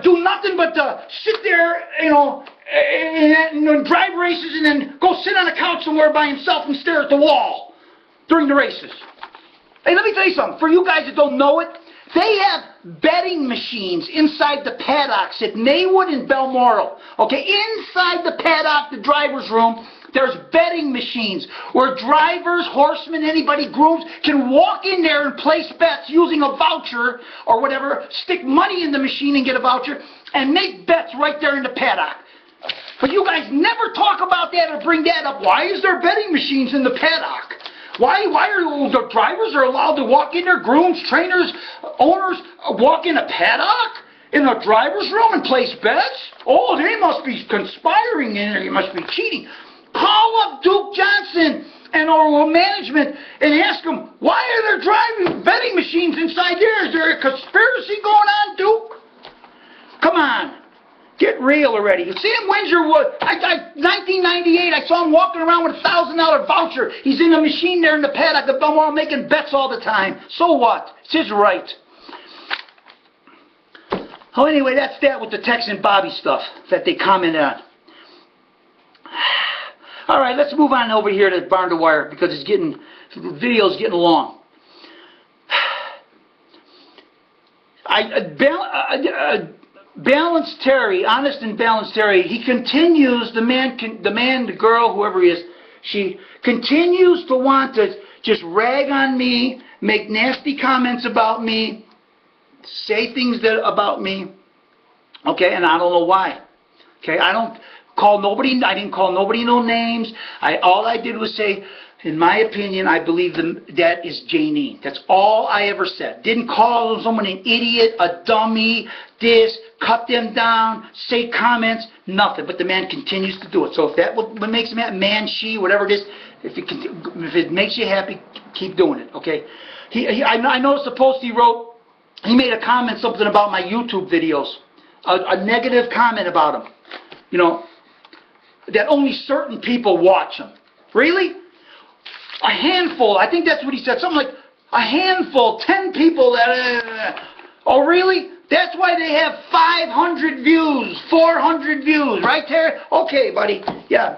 do nothing but sit there, you know, and drive races, and then go sit on a couch somewhere by himself and stare at the wall during the races. Hey, let me tell you something. For you guys that don't know it, they have betting machines inside the paddocks at Maywood and Balmoral. Okay, inside the paddock, the driver's room, there's betting machines where drivers, horsemen, anybody, grooms, can walk in there and place bets using a voucher or whatever, stick money in the machine and get a voucher, and make bets right there in the paddock. But you guys never talk about that or bring that up. Why is there betting machines in the paddock? Why are the drivers are allowed to walk in there, grooms, trainers, owners, walk in a paddock, in a driver's room and place bets? Oh, they must be conspiring in there, you must be cheating. Call up Duke Johnson and or management and ask them, why are there driving betting machines inside there? Is there a conspiracy going on, Duke? Come on. Get real already. Sam Windsor, 1998, I saw him walking around with a $1,000 voucher. He's in a machine there in the paddock at Balmoral making bets all the time. So what? It's his right. Oh, anyway, that's that with the Tex and Bobby stuff that they commented on. All right, let's move on over here to Barn to Wire, because the video's getting long. Balanced Terry, honest and balanced Terry, he continues, the man, the girl, whoever he is, she continues to want to just rag on me, make nasty comments about me, say things about me, okay, and I don't know why. Okay, I didn't call nobody no names. All I did was say, in my opinion, I believe that is Janine. That's all I ever said. Didn't call someone an idiot, a dummy, cut them down, say comments, nothing. But the man continues to do it. So if that what makes him happy, man, she, whatever it is, if it makes you happy, keep doing it, okay? I noticed the post he wrote, he made a comment, something about my YouTube videos, a negative comment about them. You know, that only certain people watch them. Really? A handful, I think that's what he said, something like a handful, 10 people that, oh really? That's why they have 500 views, 400 views, right there? Okay, buddy, yeah.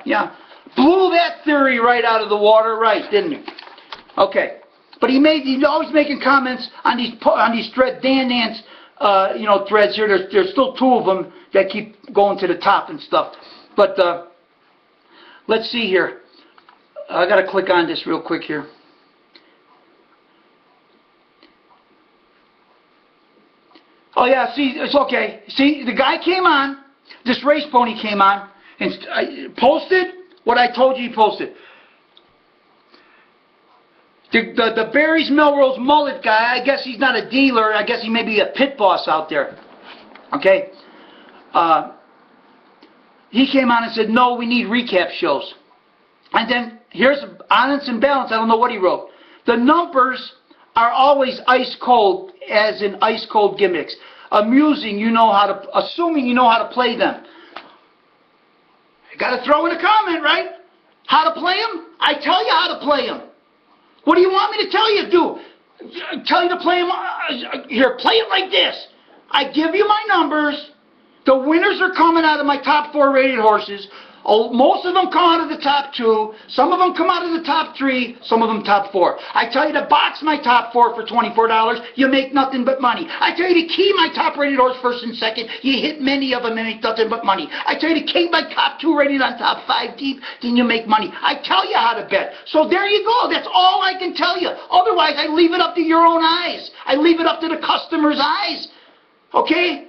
Blew that theory right out of the water, right, didn't he? Okay, but he's always making comments on these threads, Dan Nance, threads here. There's still 2 of them that keep going to the top and stuff. But let's see here. I got to click on this real quick here. Oh yeah, see, it's okay. See, the guy came on, this race pony came on, and posted what I told you he posted. The Barry's Melrose mullet guy, I guess he's not a dealer, I guess he may be a pit boss out there. Okay? He came on and said, no, we need recap shows. And then, here's honest and balanced, I don't know what he wrote. The numbers are always ice cold, as in ice cold gimmicks. Amusing, assuming you know how to play them. You gotta throw in a comment, right? How to play them? I tell you how to play them. What do you want me to tell you to do? Tell you to play them, here, play it like this. I give you my numbers. The winners are coming out of my top 4 rated horses. Most of them come out of the top 2. Some of them come out of the top 3. Some of them top 4. I tell you to box my top 4 for $24. You make nothing but money. I tell you to key my top rated horse first and second. You hit many of them and make nothing but money. I tell you to key my top 2 rated on top 5 deep. Then you make money. I tell you how to bet. So there you go. That's all I can tell you. Otherwise, I leave it up to your own eyes. I leave it up to the customer's eyes. Okay?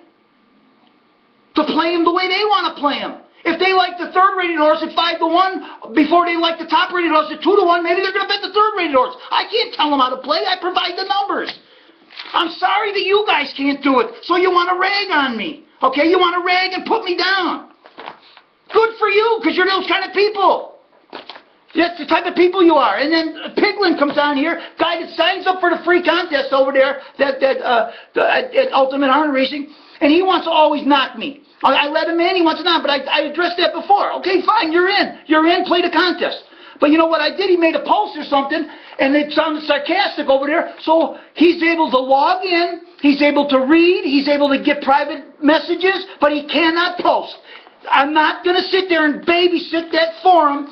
To play them the way they want to play them. If they like the 3rd-rated horse at 5-1 before they like the top-rated horse at 2-1, maybe they're going to bet the 3rd-rated horse. I can't tell them how to play. I provide the numbers. I'm sorry that you guys can't do it, so you want to rag on me. Okay, you want to rag and put me down. Good for you, because you're those kind of people. That's the type of people you are. And then Piglin comes on here, guy that signs up for the free contest over there at Ultimate Hunter Racing, and he wants to always knock me. I let him in, he wants to knock, but I addressed that before. Okay, fine, you're in. You're in, play the contest. But you know what I did? He made a post or something, and it sounded sarcastic over there, so he's able to log in, he's able to read, he's able to get private messages, but he cannot post. I'm not going to sit there and babysit that forum.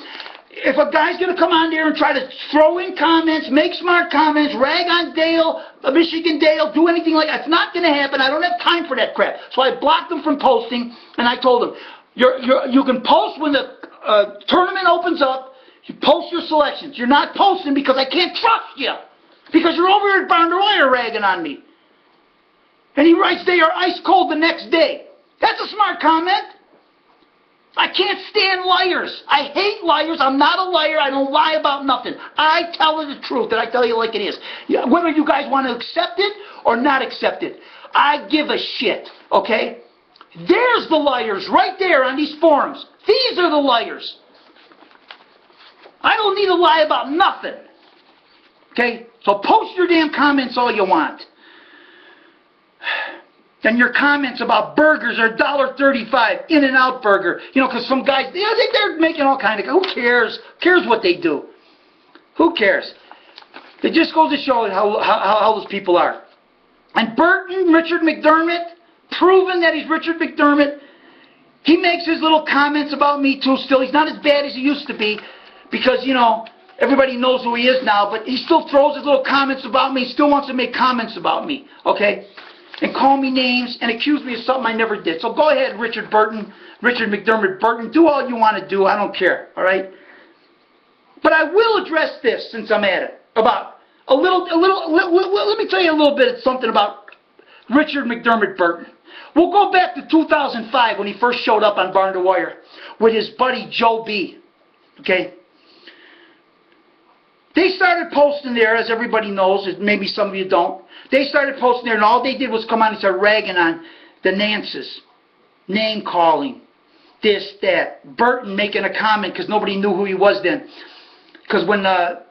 If a guy's going to come on there and try to throw in comments, make smart comments, rag on Dale, Michigan Dale, do anything like that, it's not going to happen. I don't have time for that crap. So I blocked him from posting, and I told him, you can post when the tournament opens up. You post your selections. You're not posting because I can't trust you. Because you're over here at Balmoral ragging on me. And he writes they are ice cold the next day. That's a smart comment. I can't stand liars. I hate liars. I'm not a liar. I don't lie about nothing. I tell the truth, and I tell you like it is. Whether you guys want to accept it or not accept it, I give a shit, okay? There's the liars right there on these forums. These are the liars. I don't need to lie about nothing, okay? So post your damn comments all you want. And your comments about burgers are $1.35, In-N-Out burger. You know, because some guys, they're making all kind of, who cares? Who cares what they do? Who cares? It just goes to show how those people are. And Burton, Richard McDermott, proven that he's Richard McDermott, he makes his little comments about me too still. He's not as bad as he used to be because, you know, everybody knows who he is now, but he still throws his little comments about me, still wants to make comments about me, okay? And call me names and accuse me of something I never did. So go ahead, Richard McDermott Burton, do all you want to do. I don't care, all right? But I will address this since I'm at it. Let me tell you a little bit of something about Richard McDermott Burton. We'll go back to 2005 when he first showed up on Barn to Wire with his buddy Joe B. Okay? They started posting there, as everybody knows, as maybe some of you don't. They started posting there, and all they did was come on and start ragging on the Nances. Name calling. This, that. Burton making a comment because nobody knew who he was then. Because when a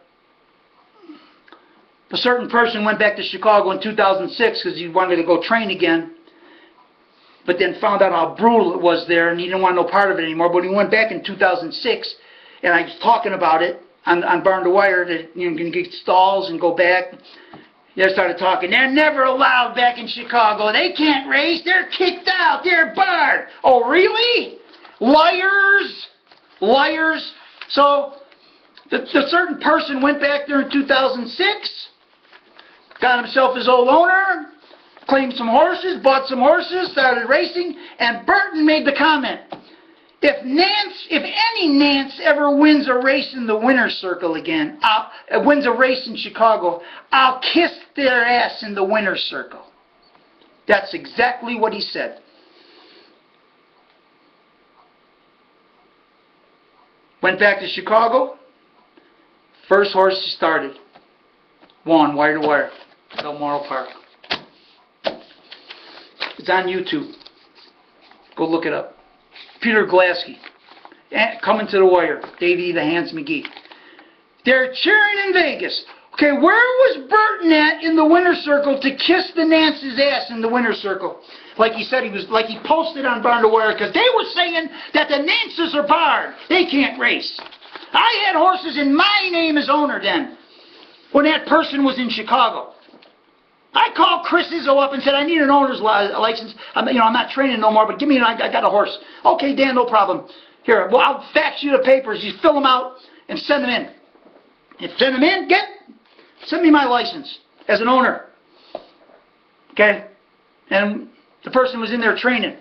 certain person went back to Chicago in 2006 because he wanted to go train again, but then found out how brutal it was there, and he didn't want no part of it anymore. But he went back in 2006, and I was talking about it on Barn to Wire, that you can get stalls and go back. They started talking. They're never allowed back in Chicago. They can't race. They're kicked out. They're barred. Oh, really? Liars. Liars. So the certain person went back there in 2006, got himself his old owner, claimed some horses, bought some horses, started racing, and Burton made the comment, if any Nance ever wins a race in the winner's circle again, wins a race in Chicago, I'll kiss their ass in the winner's circle. That's exactly what he said. Went back to Chicago. First horse he started. Won, wire to wire. Balmoral Park. It's on YouTube. Go look it up. Peter Glasky. Coming to the wire. Davey the Hands McGee. They're cheering in Vegas. Okay, where was Burton at in the winner's circle to kiss the Nance's ass in the winner's circle? Like he said, he posted on Barn to Wire, because they were saying that the Nances are barred. They can't race. I had horses in my name as owner then, when that person was in Chicago. I called Chris Izzo up and said, I need an owner's license. I'm not training no more, but give me I got a horse. Okay, Dan, no problem. Here, well, I'll fax you the papers. You fill them out and send them in. You send them in, send me my license as an owner. Okay? And the person was in there training.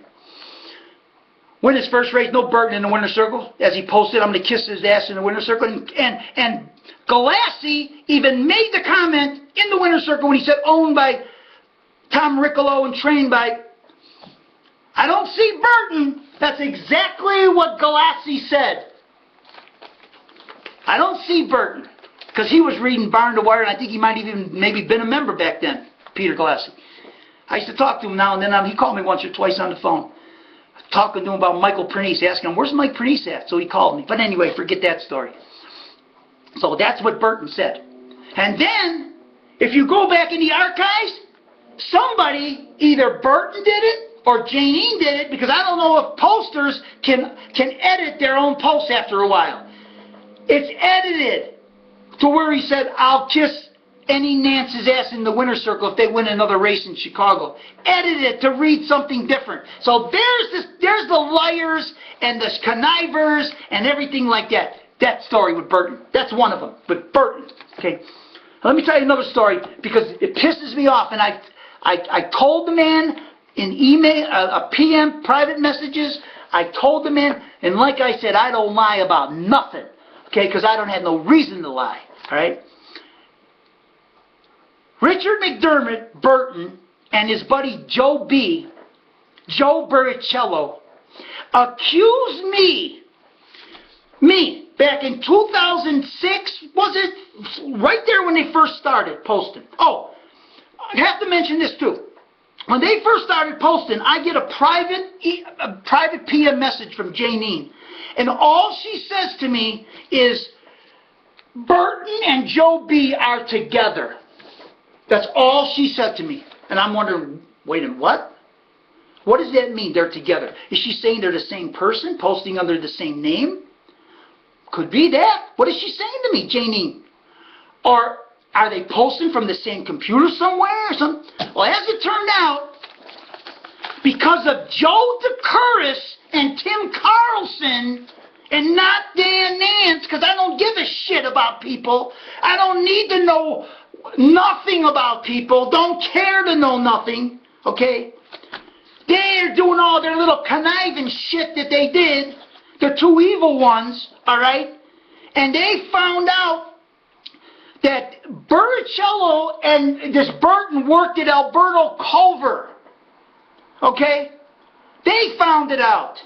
Win his first race, no Burton in the winner's circle. As he posted, I'm going to kiss his ass in the winner's circle. And Galassi even made the comment in the winner's circle when he said owned by Tom Riccolo and trained by... I don't see Burton. That's exactly what Galassi said. I don't see Burton. Because he was reading Barn to Wire, and I think he might even maybe been a member back then, Peter Galassi. I used to talk to him now and then. He called me once or twice on the phone. Talking to him about Michael Pernice, asking him, where's Mike Pernice at? So he called me. But anyway, forget that story. So that's what Burton said. And then, if you go back in the archives, somebody, either Burton did it, or Janine did it, because I don't know if posters can edit their own posts after a while. It's edited to where he said, I'll kiss any Nance's ass in the winner's circle if they win another race in Chicago. Edited to read something different. So there's the liars and the connivers and everything like that. That story with Burton. That's one of them. But Burton. Okay. Now let me tell you another story because it pisses me off. And I told the man in email, a PM, private messages. I told the man, and like I said, I don't lie about nothing. Okay, because I don't have no reason to lie. All right? Richard McDermott, Burton, and his buddy Joe Buricello, accused me, back in 2006, was it? Right there when they first started posting. Oh, I have to mention this too. When they first started posting, I get a private PM message from Janine. And all she says to me is, Burton and Joe B are together. That's all she said to me. And I'm wondering, wait a minute, what? What does that mean, they're together? Is she saying they're the same person, posting under the same name? Could be that. What is she saying to me, Janine? Or are they posting from the same computer somewhere or something? Well, as it turned out, because of Joe DeCuris and Tim Carlson, and not Dan Nance, because I don't give a shit about people. I don't need to know nothing about people. Don't care to know nothing. Okay? They're doing all their little conniving shit that they did. The two evil ones, alright? And they found out that Buricello and this Burton worked at Alberto Culver. Okay? They found it out.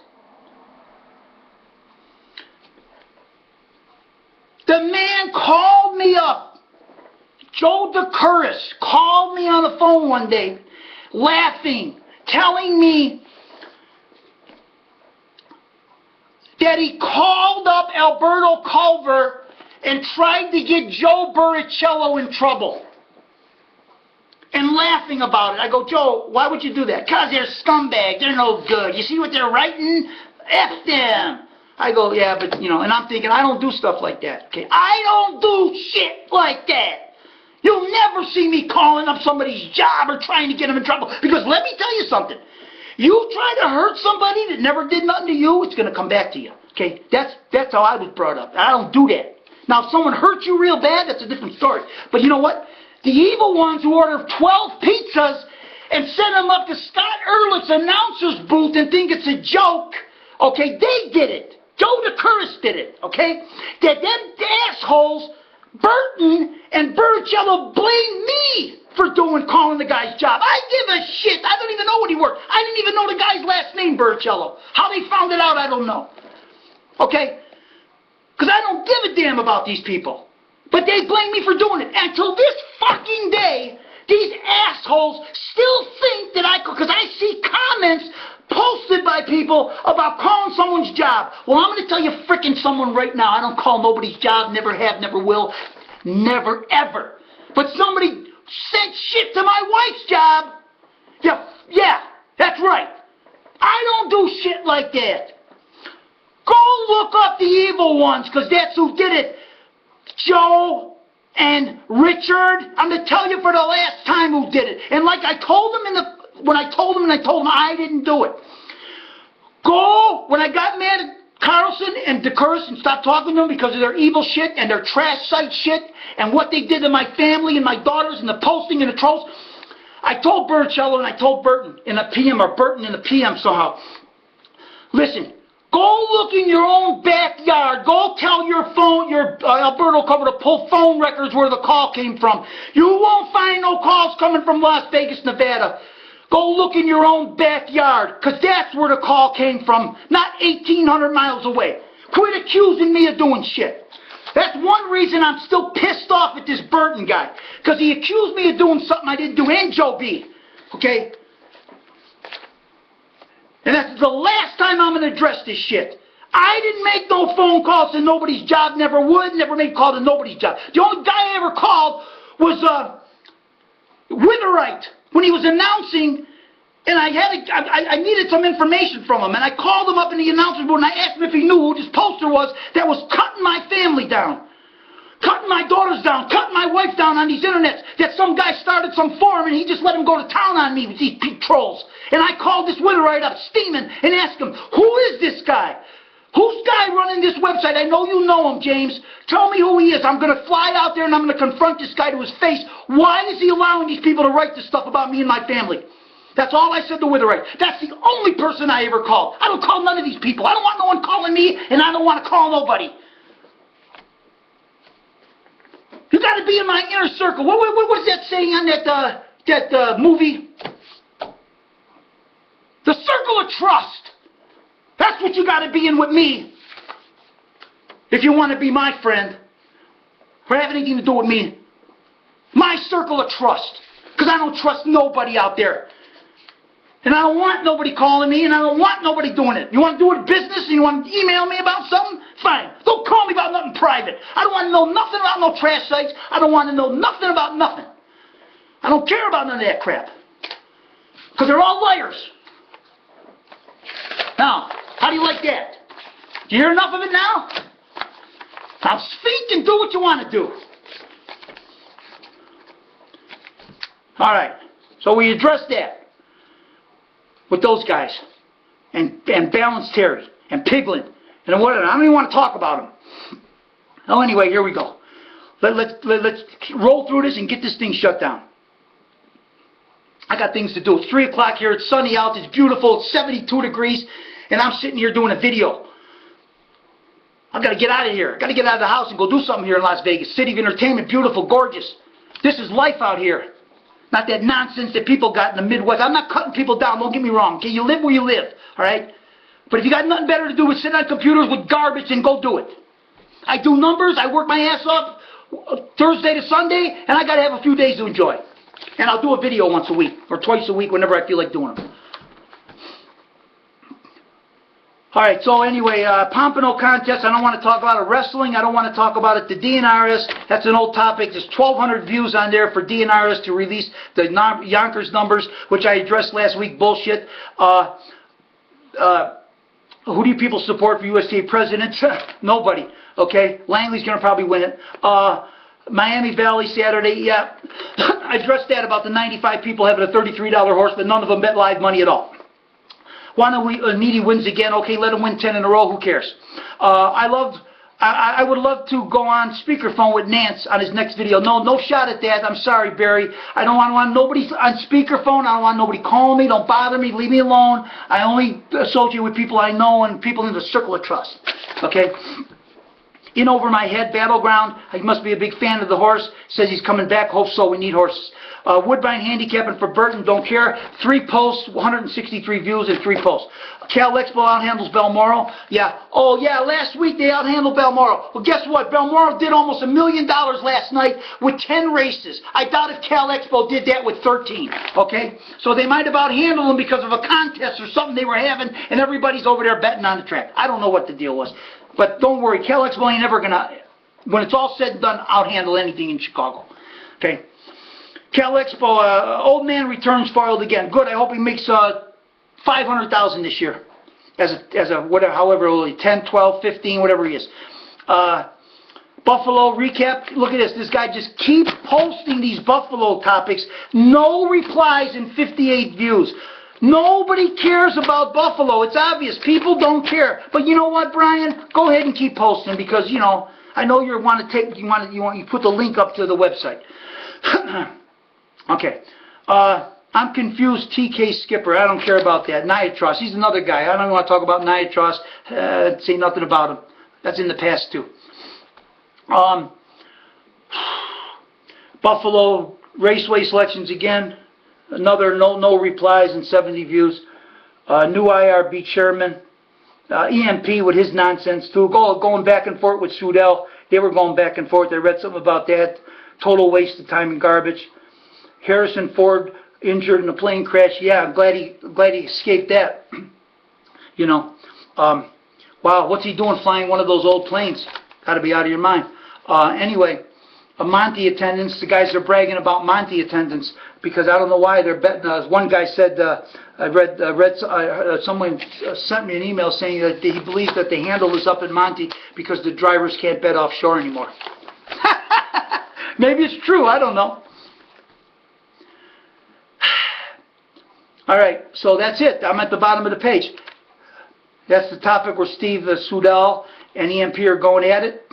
The man called me up. Joe DeCuris called me on the phone one day, laughing, telling me that he called up Alberto Culver and tried to get Joe Buricello in trouble. And laughing about it. I go, Joe, why would you do that? Because they're scumbags. They're no good. You see what they're writing? F them. I go, yeah, but, and I'm thinking, I don't do stuff like that. Okay, I don't do shit like that. You'll never see me calling up somebody's job or trying to get them in trouble. Because let me tell you something. You try to hurt somebody that never did nothing to you, it's going to come back to you. Okay, that's how I was brought up. I don't do that. Now, if someone hurts you real bad, that's a different story. But you know what? The evil ones who order 12 pizzas and send them up to Scott Ehrlich's announcer's booth and think it's a joke, okay, they did it. Joe DeCuris did it, okay? That them assholes, Burton and Buricello, blame me for calling the guy's job. I give a shit. I don't even know what he worked. I didn't even know the guy's last name, Burcello. How they found it out, I don't know. Okay? Because I don't give a damn about these people. But they blame me for doing it. And till this fucking day, these assholes still think that because I see comments posted by people about calling someone's job. Well, I'm going to tell you frickin' someone right now. I don't call nobody's job, never have, never will, never ever. But somebody sent shit to my wife's job. Yeah, that's right. I don't do shit like that. Go look up the evil ones, because that's who did it. Joe and Richard. I'm going to tell you for the last time who did it. And like I told them when I told them I didn't do it. Go, when I got mad at Carlson and DeCurse and stopped talking to them because of their evil shit and their trash site shit and what they did to my family and my daughters and the posting and the trolls, I told Burcello and I told Burton in the PM, or Burton in the PM somehow, listen, go look in your own backyard. Go tell your Alberto cover to pull phone records where the call came from. You won't find no calls coming from Las Vegas, Nevada. Go look in your own backyard, because that's where the call came from, not 1,800 miles away. Quit accusing me of doing shit. That's one reason I'm still pissed off at this Burton guy, because he accused me of doing something I didn't do, and Joe B. Okay? And that's the last time I'm going to address this shit. I didn't make no phone calls to nobody's job, never would, never made call to nobody's job. The only guy I ever called was Witherite, when he was announcing, and I needed some information from him, and I called him up in the announcer's booth, and I asked him if he knew who this poster was that was cutting my family down, cutting my daughters down, cutting my wife down on these internets, that some guy started some forum, and he just let him go to town on me with these trolls. And I called this Witherite up, steaming, and asked him, who is this guy? Who's guy running this website? I know you know him, James. Tell me who he is. I'm going to fly out there and I'm going to confront this guy to his face. Why is he allowing these people to write this stuff about me and my family? That's all I said to Witherite. That's the only person I ever called. I don't call none of these people. I don't want no one calling me, and I don't want to call nobody. You got to be in my inner circle. What was that saying on that movie? The circle of trust. That's what you got to be in with me if you want to be my friend or have anything to do with me. My circle of trust, because I don't trust nobody out there. And I don't want nobody calling me, and I don't want nobody doing it. You want to do it in business, and you want to email me about something? Fine. Don't call me about nothing private. I don't want to know nothing about no trash sites. I don't want to know nothing about nothing. I don't care about none of that crap. Because they're all liars. Now, how do you like that? Do you hear enough of it now? Now speak and do what you want to do. All right. So we addressed that with those guys, and Balance Terry, and Piglin, and whatever. I don't even want to talk about them. Oh, anyway, here we go. Let's roll through this and get this thing shut down. I got things to do. It's 3 o'clock here. It's sunny out. It's beautiful. It's 72 degrees, and I'm sitting here doing a video. I've got to get out of here. I've got to get out of the house and go do something here in Las Vegas. City of entertainment, beautiful, gorgeous. This is life out here. Not that nonsense that people got in the Midwest. I'm not cutting people down, don't get me wrong. Okay, you live where you live, all right? But if you got nothing better to do with sit on computers with garbage, then go do it. I do numbers, I work my ass off Thursday to Sunday, and I got to have a few days to enjoy. And I'll do a video once a week, or twice a week, whenever I feel like doing them. All right, so anyway, Pompano contest, I don't want to talk about it. Wrestling, I don't want to talk about it. The DNRS, that's an old topic. There's 1,200 views on there for DNRS to release the Yonkers numbers, which I addressed last week. Bullshit. Who do you people support for USA president? Nobody, okay? Langley's going to probably win it. Miami Valley Saturday, yeah. I addressed that about the 95 people having a $33 horse, but none of them bet live money at all. Needy wins again. Okay, let him win 10 in a row. Who cares? I would love to go on speakerphone with Nance on his next video. No shot at that. I'm sorry, Barry. I don't want nobody on speakerphone. I don't want nobody calling me. Don't bother me. Leave me alone. I only associate with people I know and people in the circle of trust. Okay? In Over My Head, Battleground. He must be a big fan of the horse. Says he's coming back. Hope so. We need horses. Woodbine handicapping for Burton, don't care. 3 posts, 163 views and 3 posts. Cal Expo outhandles Balmoral. Yeah. Oh yeah, last week they outhandled Balmoral. Well, guess what? Balmoral did almost $1 million last night with 10 races. I doubt if Cal Expo did that with 13. Okay? So they might have outhandled them because of a contest or something they were having, and everybody's over there betting on the track. I don't know what the deal was. But don't worry, Cal Expo ain't ever gonna, when it's all said and done, outhandle anything in Chicago. Okay? Cal Expo, old man returns foiled again. Good. I hope he makes $500,000 this year, as a whatever, however old, 10, 12, 15, whatever he is. Buffalo recap. Look at this. This guy just keeps posting these Buffalo topics. No replies and 58 views. Nobody cares about Buffalo. It's obvious. People don't care. But you know what, Brian? Go ahead and keep posting because you know I know you put the link up to the website. Okay. I'm confused. TK Skipper. I don't care about that. Niatros. He's another guy. I don't want to talk about Niatros. Say nothing about him. That's in the past too. Buffalo Raceway selections again. Another no replies and 70 views. New IRB chairman. EMP with his nonsense too. Going back and forth with Sudell. They were going back and forth. I read something about that. Total waste of time and garbage. Harrison Ford injured in a plane crash. Yeah, I'm glad he escaped that. You know, wow, what's he doing flying one of those old planes? Got to be out of your mind. Anyway, Monty attendance. The guys are bragging about Monty attendance because I don't know why they're betting. One guy said, I read someone sent me an email saying that he believes that the handle is up in Monty because the drivers can't bet offshore anymore. Maybe it's true. I don't know. All right, so that's it. I'm at the bottom of the page. That's the topic where Steve Sudell and EMP are going at it.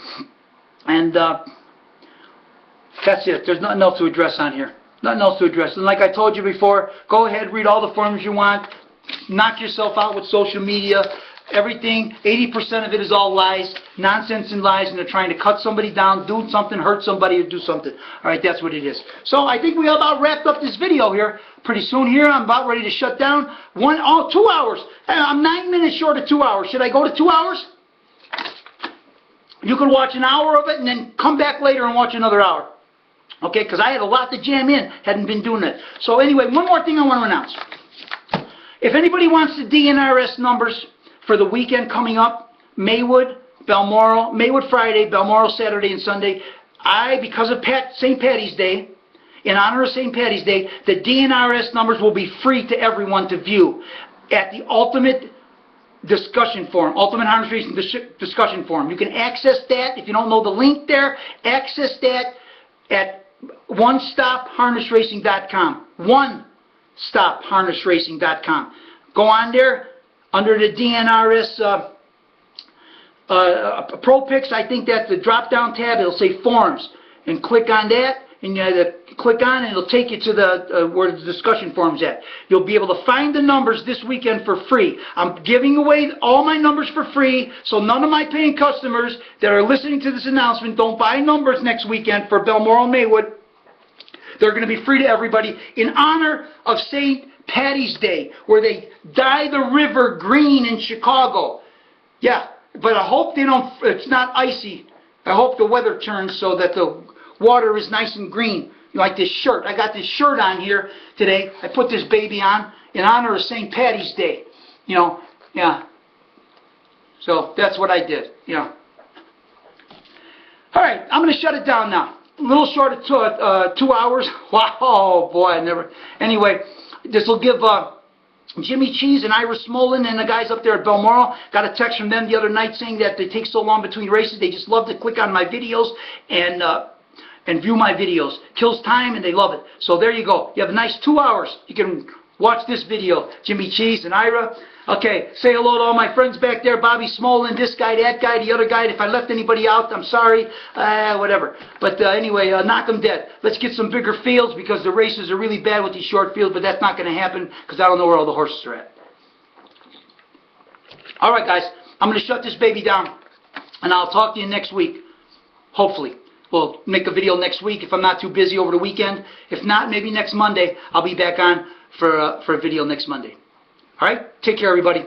And that's it. There's nothing else to address on here. Nothing else to address. And like I told you before, go ahead, read all the forums you want. Knock yourself out with social media. Everything, 80% of it is all lies, nonsense and lies, and they're trying to cut somebody down, do something, hurt somebody, or do something. All right, that's what it is. So I think we about wrapped up this video here. Pretty soon here, I'm about ready to shut down. 2 hours. I'm 9 minutes short of 2 hours. Should I go to 2 hours? You can watch an hour of it and then come back later and watch another hour. Okay, because I had a lot to jam in. Hadn't been doing that. So anyway, one more thing I want to announce. If anybody wants the DNRS numbers for the weekend coming up, Maywood, Balmoral, Maywood Friday, Balmoral Saturday and Sunday, because of St. Patty's Day, in honor of St. Patty's Day, the DNRS numbers will be free to everyone to view at the Ultimate Discussion Forum, Ultimate Harness Racing Discussion Forum. You can access that, if you don't know the link there, access that at onestopharnessracing.com. Onestopharnessracing.com. Go on there. Under the DNRS Pro Picks, I think that's the drop-down tab. It'll say Forums. And click on that, and you have to click on it, and it'll take you to the where the discussion forum's at. You'll be able to find the numbers this weekend for free. I'm giving away all my numbers for free, so none of my paying customers that are listening to this announcement don't buy numbers next weekend for Balmoral and Maywood. They're going to be free to everybody in honor of St. Patty's Day, where they dye the river green in Chicago. Yeah, but I hope it's not icy. I hope the weather turns so that the water is nice and green, like this shirt. I got this shirt on here today. I put this baby on in honor of St. Patty's Day. You know, yeah. So that's what I did, you know. All right, I'm going to shut it down now. A little short of 2 hours. Wow, boy, I never... Anyway... This will give Jimmy Cheese and Ira Smolin and the guys up there at Balmoral, got a text from them the other night saying that they take so long between races, they just love to click on my videos and view my videos. Kills time and they love it. So there you go. You have a nice 2 hours. You can watch this video. Jimmy Cheese and Ira. Okay, say hello to all my friends back there, Bobby Smolin, this guy, that guy, the other guy. If I left anybody out, I'm sorry, whatever. But anyway, knock them dead. Let's get some bigger fields because the races are really bad with these short fields, but that's not going to happen because I don't know where all the horses are at. All right, guys, I'm going to shut this baby down, and I'll talk to you next week, hopefully. we'll make a video next week if I'm not too busy over the weekend. If not, maybe next Monday, I'll be back on for a video next Monday. All right? Take care, everybody.